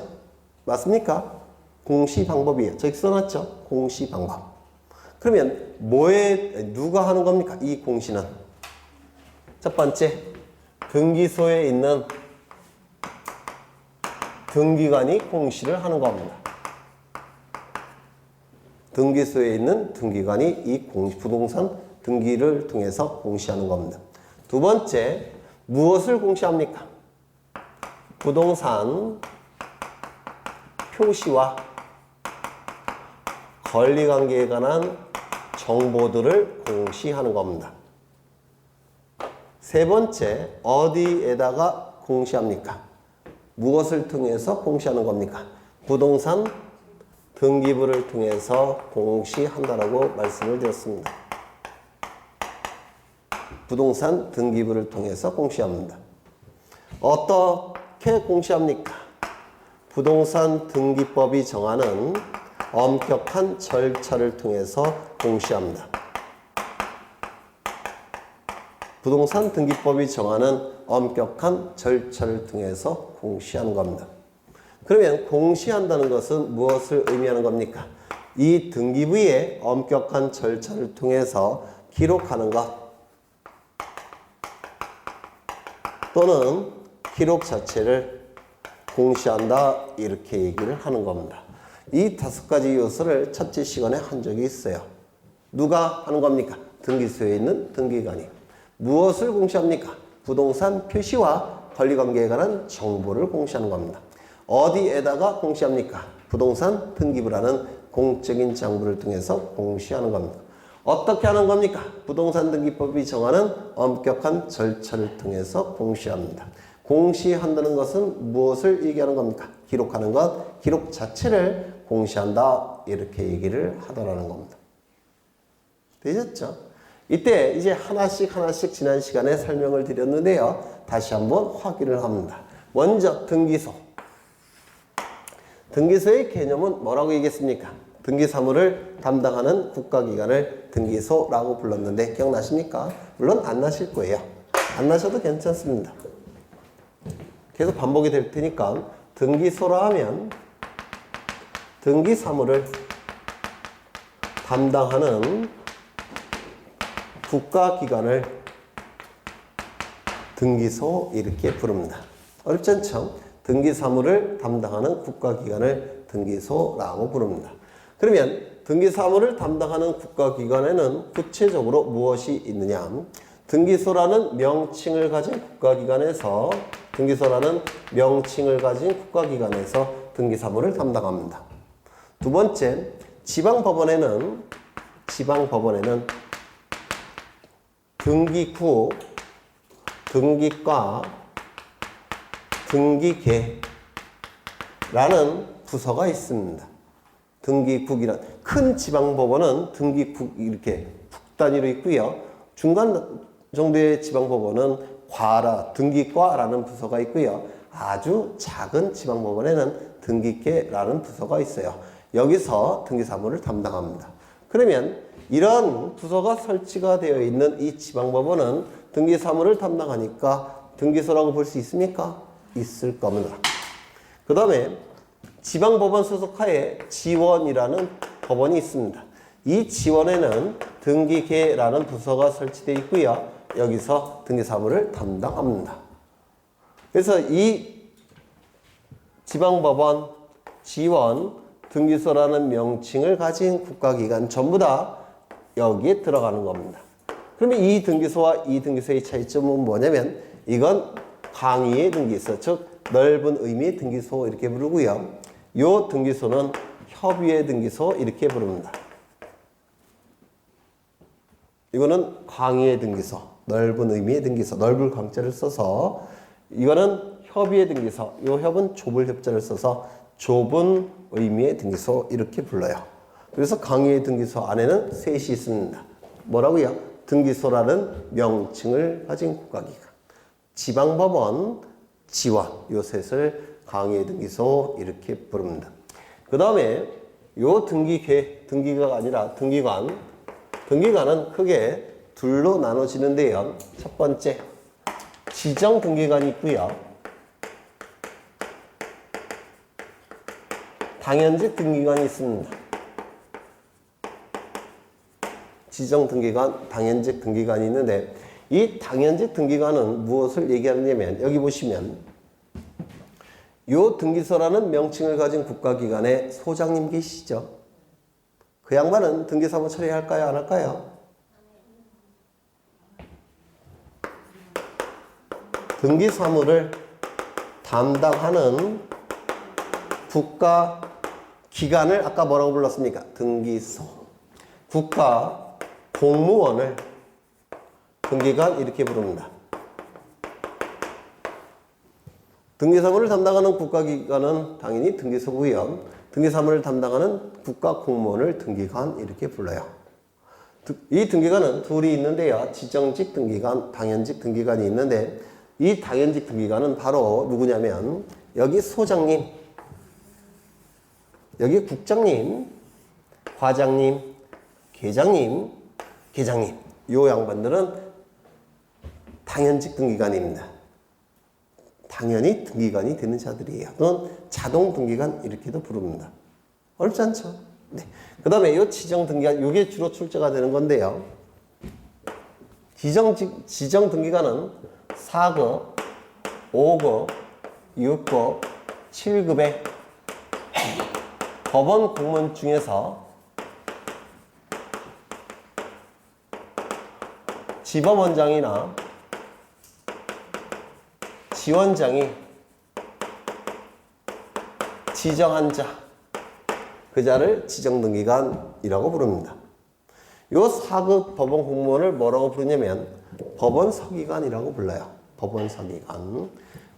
맞습니까? 공시 방법이에요. 저기 써놨죠? 공시 방법. 그러면 누가 하는 겁니까? 이 공시는 첫 번째, 등기소에 있는 등기관이 공시를 하는 겁니다. 등기소에 있는 등기관이 이 부동산 등기를 통해서 공시하는 겁니다. 두 번째, 무엇을 공시합니까? 부동산 표시와 권리관계에 관한 정보들을 공시하는 겁니다. 세 번째, 어디에다가 공시합니까? 무엇을 통해서 공시하는 겁니까? 부동산 등기부를 통해서 공시한다라고 말씀을 드렸습니다. 부동산 등기부를 통해서 공시합니다. 어떻게 공시합니까? 부동산 등기법이 정하는 엄격한 절차를 통해서 공시합니다. 부동산 등기법이 정하는 엄격한 절차를 통해서 공시하는 겁니다. 그러면 공시한다는 것은 무엇을 의미하는 겁니까? 이 등기부의 엄격한 절차를 통해서 기록하는 것 또는 기록 자체를 공시한다 이렇게 얘기를 하는 겁니다. 이 5가지 요소를 첫째 시간에 한 적이 있어요. 누가 하는 겁니까? 등기소에 있는 등기관이. 무엇을 공시합니까? 부동산 표시와 권리관계에 관한 정보를 공시하는 겁니다. 어디에다가 공시합니까? 부동산 등기부라는 공적인 장부를 통해서 공시하는 겁니다. 어떻게 하는 겁니까? 부동산 등기법이 정하는 엄격한 절차를 통해서 공시합니다. 공시한다는 것은 무엇을 얘기하는 겁니까? 기록하는 것, 기록 자체를 공시한다 이렇게 얘기를 하더라는 겁니다. 되셨죠? 이때 이제 하나씩 지난 시간에 설명을 드렸는데요. 다시 한번 확인을 합니다. 먼저 등기소. 등기소의 개념은 뭐라고 얘기했습니까? 등기사무를 담당하는 국가기관을 등기소라고 불렀는데 기억나십니까? 물론 안 나실 거예요. 안 나셔도 괜찮습니다. 계속 반복이 될 테니까 등기소라 하면 등기사무를 담당하는 국가기관을 등기소 이렇게 부릅니다. 어렵지 않죠? 등기사무를 담당하는 국가기관을 등기소라고 부릅니다. 그러면 등기사무를 담당하는 국가기관에는 구체적으로 무엇이 있느냐? 등기소라는 명칭을 가진 국가기관에서 등기사무를 담당합니다. 두 번째, 지방법원에는 등기구, 등기과, 등기계라는 부서가 있습니다. 등기국이란 큰 지방법원은 등기국 이렇게 국 단위로 있고요. 중간 정도의 지방법원은 과라, 등기과라는 부서가 있고요. 아주 작은 지방법원에는 등기계라는 부서가 있어요. 여기서 등기사무를 담당합니다. 그러면 이런 부서가 설치가 되어 있는 이 지방법원은 등기사무를 담당하니까 등기소라고 볼 수 있습니까? 있을 겁니다. 그 다음에 지방법원 소속하에 지원이라는 법원이 있습니다. 이 지원에는 등기계라는 부서가 설치되어 있고요. 여기서 등기사무를 담당합니다. 그래서 이 지방법원, 지원, 등기소라는 명칭을 가진 국가기관 전부 다 여기에 들어가는 겁니다. 그러면 이 등기소와 이 등기소의 차이점은 뭐냐면 이건 광의의 등기소, 즉 넓은 의미의 등기소 이렇게 부르고요. 요 등기소는 협의의 등기소 이렇게 부릅니다. 이거는 광의의 등기소, 넓은 의미의 등기소, 넓을 광자를 써서 이거는 협의의 등기소, 요 협은 좁을 협자를 써서 좁은 의미의 등기소 이렇게 불러요. 그래서 광의의 등기소 안에는 셋이 있습니다. 뭐라고요? 등기소라는 명칭을 가진 국가기관, 지방법원, 지원, 요 셋을 광의의 등기소 이렇게 부릅니다. 그 다음에 요 등기가 아니라 등기관은 크게 둘로 나눠지는데요. 첫 번째, 지정 등기관이 있고요. 당연직 등기관이 있습니다. 지정 등기관, 당연직 등기관이 있는데 이 당연직 등기관은 무엇을 얘기하느냐면 여기 보시면 요 등기소라는 명칭을 가진 국가기관의 소장님 계시죠? 그 양반은 등기사무 처리할까요? 안 할까요? 등기사무를 담당하는 국가기관을 아까 뭐라고 불렀습니까? 등기소. 국가공무원을 등기관 이렇게 부릅니다. 등기사무를 담당하는 국가기관은 당연히 등기소고요. 등기사무를 담당하는 국가공무원을 등기관 이렇게 불러요. 이 등기관은 둘이 있는데요. 지정직 등기관, 당연직 등기관이 있는데 이 당연직 등기관은 바로 누구냐면 여기 소장님, 여기 국장님, 과장님, 계장님 요 양반들은 당연직 등기관입니다. 당연히 등기관이 되는 자들이에요. 또는 자동 등기관 이렇게도 부릅니다. 어렵지 않죠? 네. 그 다음에 이 지정 등기관, 이게 주로 출제가 되는 건데요. 지정 등기관은 4급, 5급, 6급, 7급의 법원 공무원 중에서 지법원장이나 지원장이 지정한 자, 그 자를 지정등기관이라고 부릅니다. 이 4급 법원 공무원을 뭐라고 부르냐면 법원서기관이라고 불러요. 법원서기관.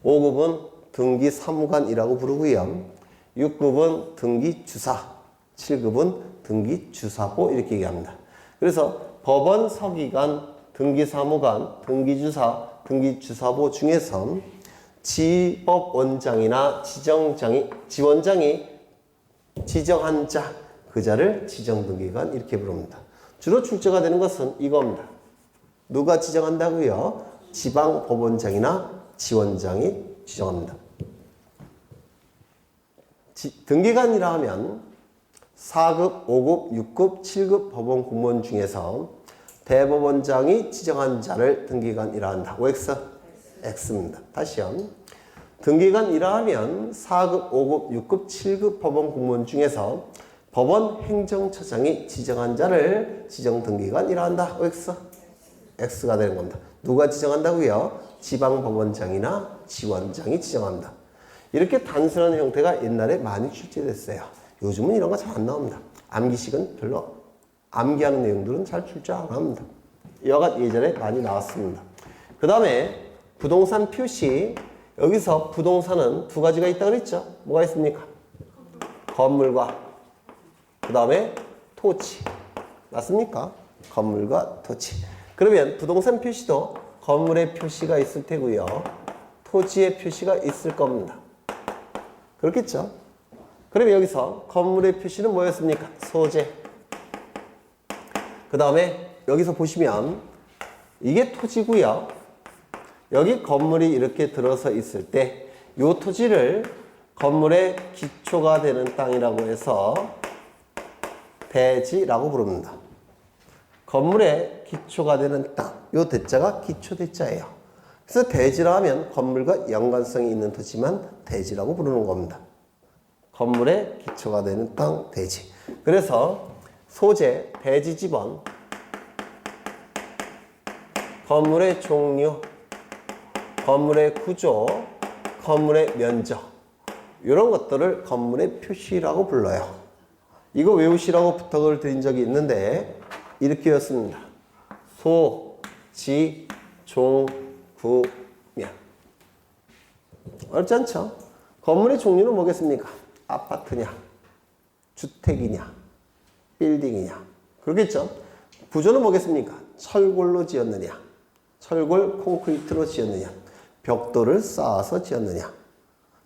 5급은 등기사무관이라고 부르고요. 6급은 등기주사, 7급은 등기주사보 이렇게 얘기합니다. 그래서 법원서기관, 등기사무관, 등기주사, 등기주사보 중에서 지법원장이나 지원장이 지정한 자, 그 자를 지정등기관 이렇게 부릅니다. 주로 출제가 되는 것은 이겁니다. 누가 지정한다고요? 지방법원장이나 지원장이 지정합니다. 등기관이라 하면 4급, 5급, 6급, 7급 법원 공무원 중에서 대법원장이 지정한 자를 등기관이라 한다. OX? X입니다. 다시요. 등기관이라 하면 4급, 5급, 6급, 7급 법원 공무원 중에서 법원 행정처장이 지정한 자를 지정등기관이라 한다. OX? X가 되는 겁니다. 누가 지정한다고요? 지방법원장이나 지원장이 지정합니다. 이렇게 단순한 형태가 옛날에 많이 출제됐어요. 요즘은 이런 거 잘 안 나옵니다. 암기식은 별로 암기하는 내용들은 잘 출제 안 합니다. 여가 예전에 많이 나왔습니다. 그 다음에 부동산 표시. 여기서 부동산은 두 가지가 있다고 그랬죠? 뭐가 있습니까? 건물과 그 다음에 토지. 맞습니까? 건물과 토지. 그러면 부동산 표시도 건물의 표시가 있을 테고요. 토지의 표시가 있을 겁니다. 그렇겠죠? 그러면 여기서 건물의 표시는 뭐였습니까? 소재. 그 다음에 여기서 보시면 이게 토지고요. 여기 건물이 이렇게 들어서 있을 때 이 토지를 건물의 기초가 되는 땅이라고 해서 대지라고 부릅니다. 건물의 기초가 되는 땅, 이 대자가 기초 대자예요. 그래서 대지라 하면 건물과 연관성이 있는 토지만 대지라고 부르는 겁니다. 건물의 기초가 되는 땅, 대지. 그래서 소재, 대지 지번, 건물의 종류, 건물의 구조, 건물의 면적, 이런 것들을 건물의 표시라고 불러요. 이거 외우시라고 부탁을 드린 적이 있는데 이렇게 외웠습니다. 소, 지, 종, 구, 면. 어렵지 않죠? 건물의 종류는 뭐겠습니까? 아파트냐, 주택이냐, 빌딩이냐. 그렇겠죠? 구조는 뭐겠습니까? 철골로 지었느냐, 철골 콘크리트로 지었느냐, 벽돌을 쌓아서 지었느냐.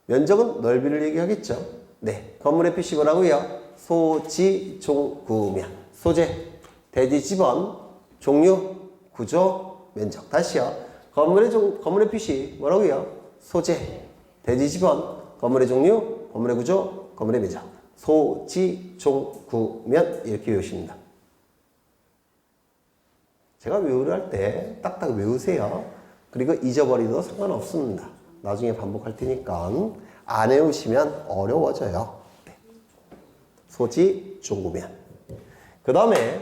면적은 넓이를 얘기하겠죠? 네. 건물의 표시 뭐라고요? 소, 지, 종, 구, 면. 소재, 대지 지번, 종류, 구조, 면적. 다시요. 건물의 표시 뭐라고요? 소재, 대지 지번, 건물의 종류, 건물의 구조, 건물의 면적. 소, 지, 종, 구, 면. 이렇게 외우십니다. 제가 외우려 할 때 딱딱 외우세요. 그리고 잊어버리도 상관없습니다. 나중에 반복할 테니까 안 외우시면 어려워져요. 네. 소지, 종구면. 그 다음에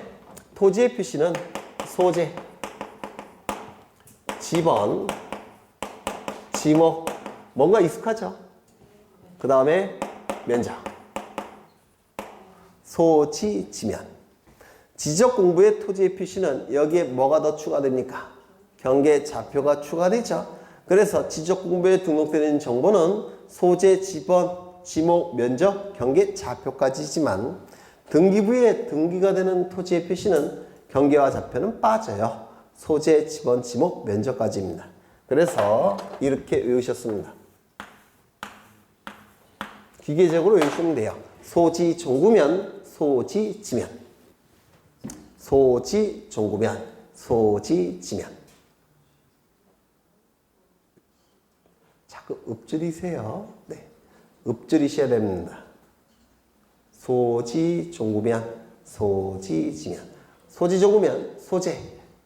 토지의 표시는 소재, 지번, 지목. 뭔가 익숙하죠? 그 다음에 면적. 소지, 지면. 지적 공부의 토지의 표시는 여기에 뭐가 더 추가됩니까? 경계 좌표가 추가되죠. 그래서 지적 공부에 등록되는 정보는 소재, 지번, 지목, 면적, 경계 좌표까지지만 등기부에 등기가 되는 토지의 표시는 경계와 좌표는 빠져요. 소재, 지번, 지목, 면적까지입니다. 그래서 이렇게 외우셨습니다. 기계적으로 외우시면 돼요. 소지, 종구면, 소지, 지면. 소지, 종구면, 소지, 지면. 자꾸 읊조리세요. 네. 읊조리셔야 됩니다. 소지, 종구면, 소지, 지면. 소지, 종구면, 소재,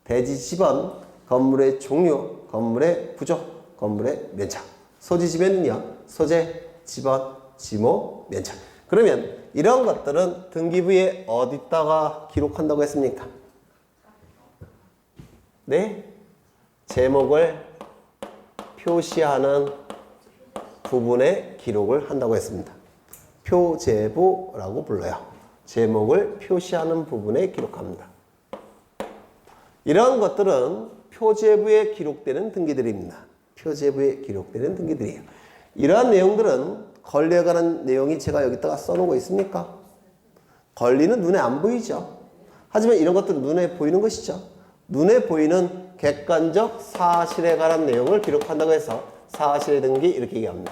대지, 지번, 건물의 종류, 건물의 구조, 건물의 면적. 소지, 지면은요, 소재, 지번, 지목, 면적. 그러면 이런 것들은 등기부에 어디다가 기록한다고 했습니까? 네? 제목을 표시하는 부분에 기록을 한다고 했습니다. 표제부라고 불러요. 제목을 표시하는 부분에 기록합니다. 이러한 것들은 표제부에 기록되는 등기들입니다. 표제부에 기록되는 등기들이에요. 이러한 내용들은 권리에 관한 내용이 제가 여기다가 써놓은 거 있습니까? 권리는 눈에 안 보이죠. 하지만 이런 것들은 눈에 보이는 것이죠. 눈에 보이는 객관적 사실에 관한 내용을 기록한다고 해서 사실의 등기 이렇게 얘기합니다.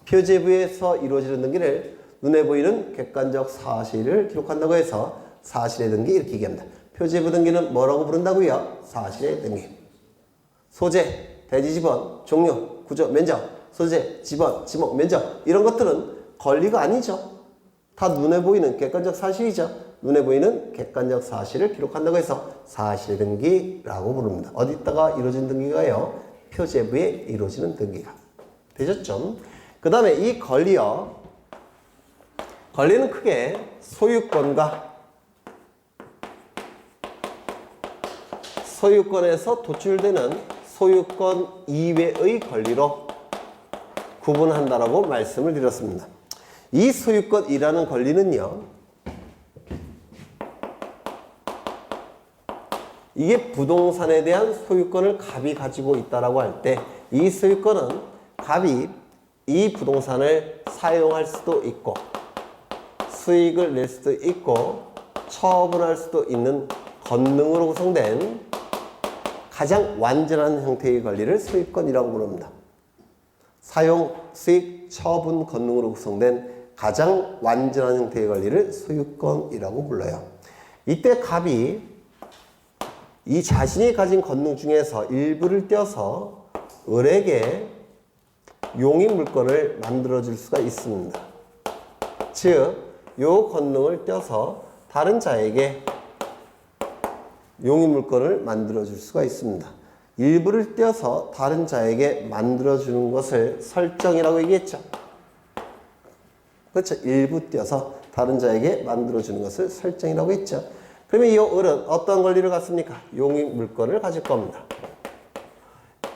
표제부에서 이루어지는 등기를 눈에 보이는 객관적 사실을 기록한다고 해서 사실의 등기 이렇게 얘기합니다. 표제부 등기는 뭐라고 부른다고요? 사실의 등기. 소재, 대지 지번, 종류, 구조, 면적. 소재, 지번, 지목, 면적. 이런 것들은 권리가 아니죠. 다 눈에 보이는 객관적 사실이죠. 눈에 보이는 객관적 사실을 기록한다고 해서 사실의 등기라고 부릅니다. 어디다가 이루어진 등기가요? 표제부에 이루어지는 등기가. 되셨죠? 그 다음에 이 권리요. 권리는 크게 소유권에서 도출되는 소유권 이외의 권리로 구분한다라고 말씀을 드렸습니다. 이 소유권이라는 권리는요, 이게 부동산에 대한 소유권을 갑이 가지고 있다라고 할 때 이 소유권은 갑이 이 부동산을 사용할 수도 있고 수익을 낼 수도 있고 처분할 수도 있는 권능으로 구성된 가장 완전한 형태의 권리를 소유권이라고 부릅니다. 사용, 수익, 처분 권능으로 구성된 가장 완전한 형태의 권리를 소유권이라고 불러요. 이때 갑이 이 자신이 가진 권능 중에서 일부를 떼어서 을에게 용익물권을 만들어줄 수가 있습니다. 즉, 요 권능을 떼어서 다른 자에게 용익물권을 만들어줄 수가 있습니다. 일부를 떼어서 다른 자에게 만들어주는 것을 설정이라고 얘기했죠. 그렇죠. 일부 떼어서 다른 자에게 만들어주는 것을 설정이라고 했죠. 그러면 이 을은 어떤 권리를 갖습니까? 용익물권을 가질 겁니다.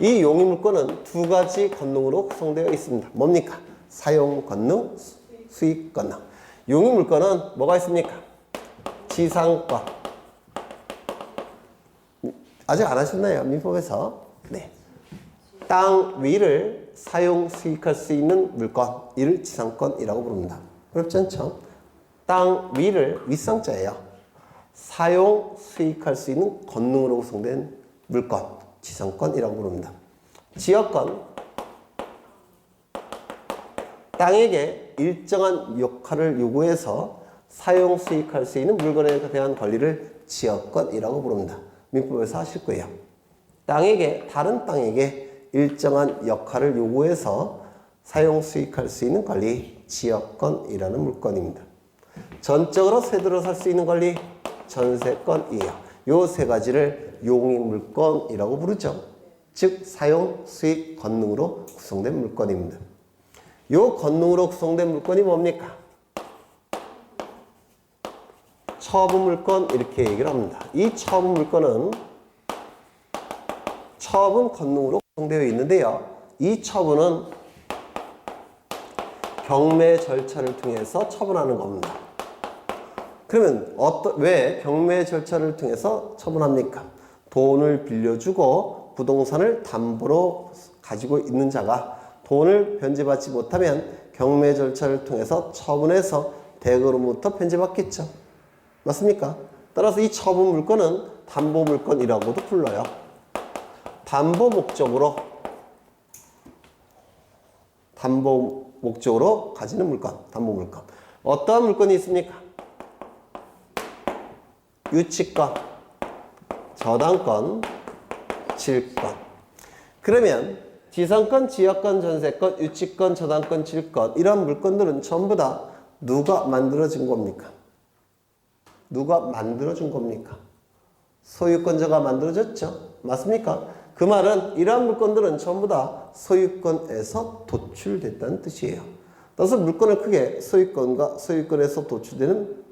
이 용익물권은 두 가지 권능으로 구성되어 있습니다. 뭡니까? 사용 권능, 수익 권능. 용익물권은 뭐가 있습니까? 지상권. 아직 안 하셨나요? 민법에서. 네. 땅 위를 사용, 수익할 수 있는 물건, 이를 지상권이라고 부릅니다. 그렇지 않죠? 땅 위를 윗상자예요. 사용, 수익할 수 있는 권능으로 구성된 물건, 지상권이라고 부릅니다. 지역권, 땅에게 일정한 역할을 요구해서 사용, 수익할 수 있는 물건에 대한 권리를 지역권이라고 부릅니다. 민법에서 하실 거예요. 다른 땅에게 일정한 역할을 요구해서 사용, 수익할 수 있는 권리, 지역권이라는 물건입니다. 전적으로 세대로 살 수 있는 권리, 전세권이에요. 요 세 가지를 용익물권이라고 부르죠. 즉, 사용, 수익, 권능으로 구성된 물건입니다. 요 권능으로 구성된 물건이 뭡니까? 처분물권 이렇게 얘기를 합니다. 이 처분물권은 처분 권능으로 구성되어 있는데요. 이 처분은 경매 절차를 통해서 처분하는 겁니다. 그러면 왜 경매 절차를 통해서 처분합니까? 돈을 빌려주고 부동산을 담보로 가지고 있는 자가 돈을 변제받지 못하면 경매 절차를 통해서 처분해서 대거로부터 변제받겠죠. 맞습니까? 따라서 이 처분 물건은 담보 물건이라고도 불러요. 담보 목적으로 가지는 물건, 담보 물건. 어떠한 물건이 있습니까? 유치권, 저당권, 질권. 그러면 지상권, 지역권, 전세권, 유치권, 저당권, 질권 이런 물건들은 전부 다 누가 만들어진 겁니까? 누가 만들어준 겁니까? 소유권자가 만들어졌죠? 맞습니까? 그 말은 이러한 물건들은 전부 다 소유권에서 도출됐다는 뜻이에요. 따라서 물건을 크게 소유권과 소유권에서 도출되는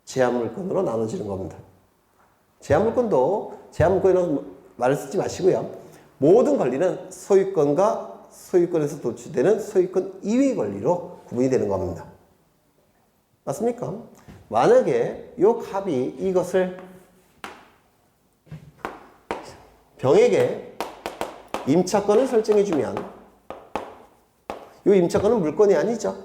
제한물건으로 나눠지는 겁니다. 제한물건이라고 말을 쓰지 마시고요. 모든 권리는 소유권과 소유권에서 도출되는 소유권 이외의 권리로 구분이 되는 겁니다. 맞습니까? 만약에 요 갑이 이것을 병에게 임차권을 설정해주면 요 임차권은 물건이 아니죠.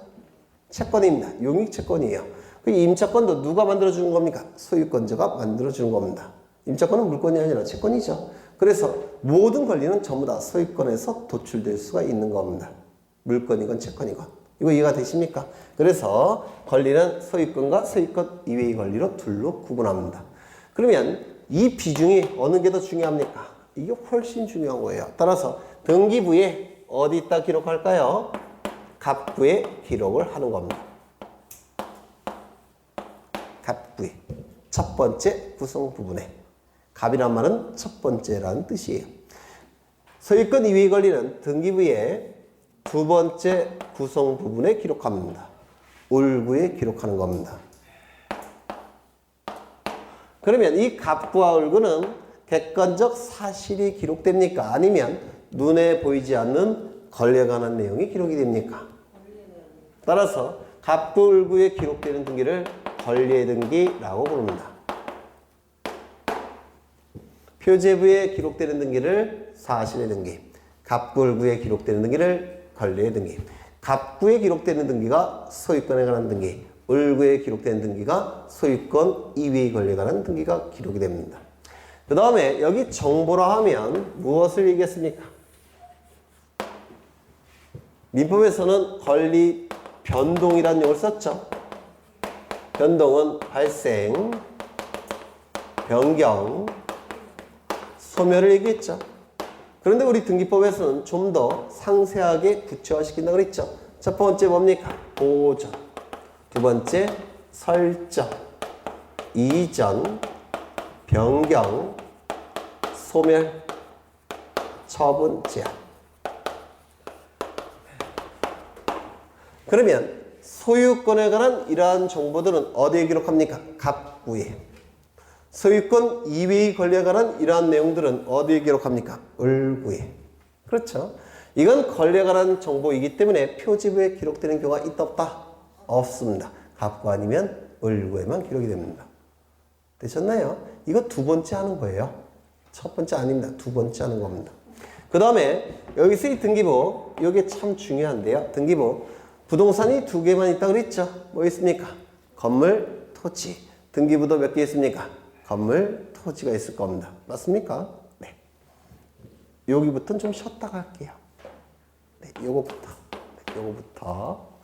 채권입니다. 용익채권이에요. 그 임차권도 누가 만들어주는 겁니까? 소유권자가 만들어주는 겁니다. 임차권은 물건이 아니라 채권이죠. 그래서 모든 권리는 전부 다 소유권에서 도출될 수가 있는 겁니다. 물건이건 채권이건. 이거 이해가 되십니까? 그래서 권리는 소유권과 소유권 이외의 권리로 둘로 구분합니다. 그러면 이 비중이 어느 게 더 중요합니까? 이게 훨씬 중요한 거예요. 따라서 등기부에 어디다 기록할까요? 갑부에 기록을 하는 겁니다. 갑부에. 첫 번째 구성 부분에. 갑이란 말은 첫 번째라는 뜻이에요. 소유권 이외의 권리는 등기부에 두 번째 구성 부분에 기록합니다. 을구에 기록하는 겁니다. 그러면 이 갑구와 을구는 객관적 사실이 기록됩니까? 아니면 눈에 보이지 않는 권리에 관한 내용이 기록이 됩니까? 따라서 갑구, 을구에 기록되는 등기를 권리의 등기라고 부릅니다. 표제부에 기록되는 등기를 사실의 등기, 갑구, 을구에 기록되는 등기를 권리의 등기. 갑구에 기록되는 등기가 소유권에 관한 등기, 을구에 기록되는 등기가 소유권 이외의 권리에 관한 등기가 기록이 됩니다. 그 다음에 여기 정보라 하면 무엇을 얘기했습니까? 민법에서는 권리 변동이라는 용어를 썼죠. 변동은 발생, 변경, 소멸을 얘기했죠. 그런데 우리 등기법에서는 좀 더 상세하게 구체화시킨다고 그랬죠. 첫 번째 뭡니까? 보전. 두 번째 설정, 이전, 변경, 소멸, 처분, 제한. 그러면 소유권에 관한 이러한 정보들은 어디에 기록합니까? 갑구에. 소유권 이외의 권리에 관한 이러한 내용들은 어디에 기록합니까? 을구에. 그렇죠. 이건 권리에 관한 정보이기 때문에 표지부에 기록되는 경우가 있다 없다? 없습니다. 갑구 아니면 을구에만 기록이 됩니다. 되셨나요? 이거 두 번째 하는 거예요. 첫 번째 아닙니다. 두 번째 하는 겁니다. 그 다음에 여기서 이 등기부, 이게 참 중요한데요. 등기부, 부동산이 두 개만 있다고 그랬죠. 뭐 있습니까? 건물, 토지. 등기부도 몇 개 있습니까? 건물, 토지가 있을 겁니다. 맞습니까? 네. 여기부터는 좀 쉬었다가 할게요. 네, 요거부터. 네, 요거부터.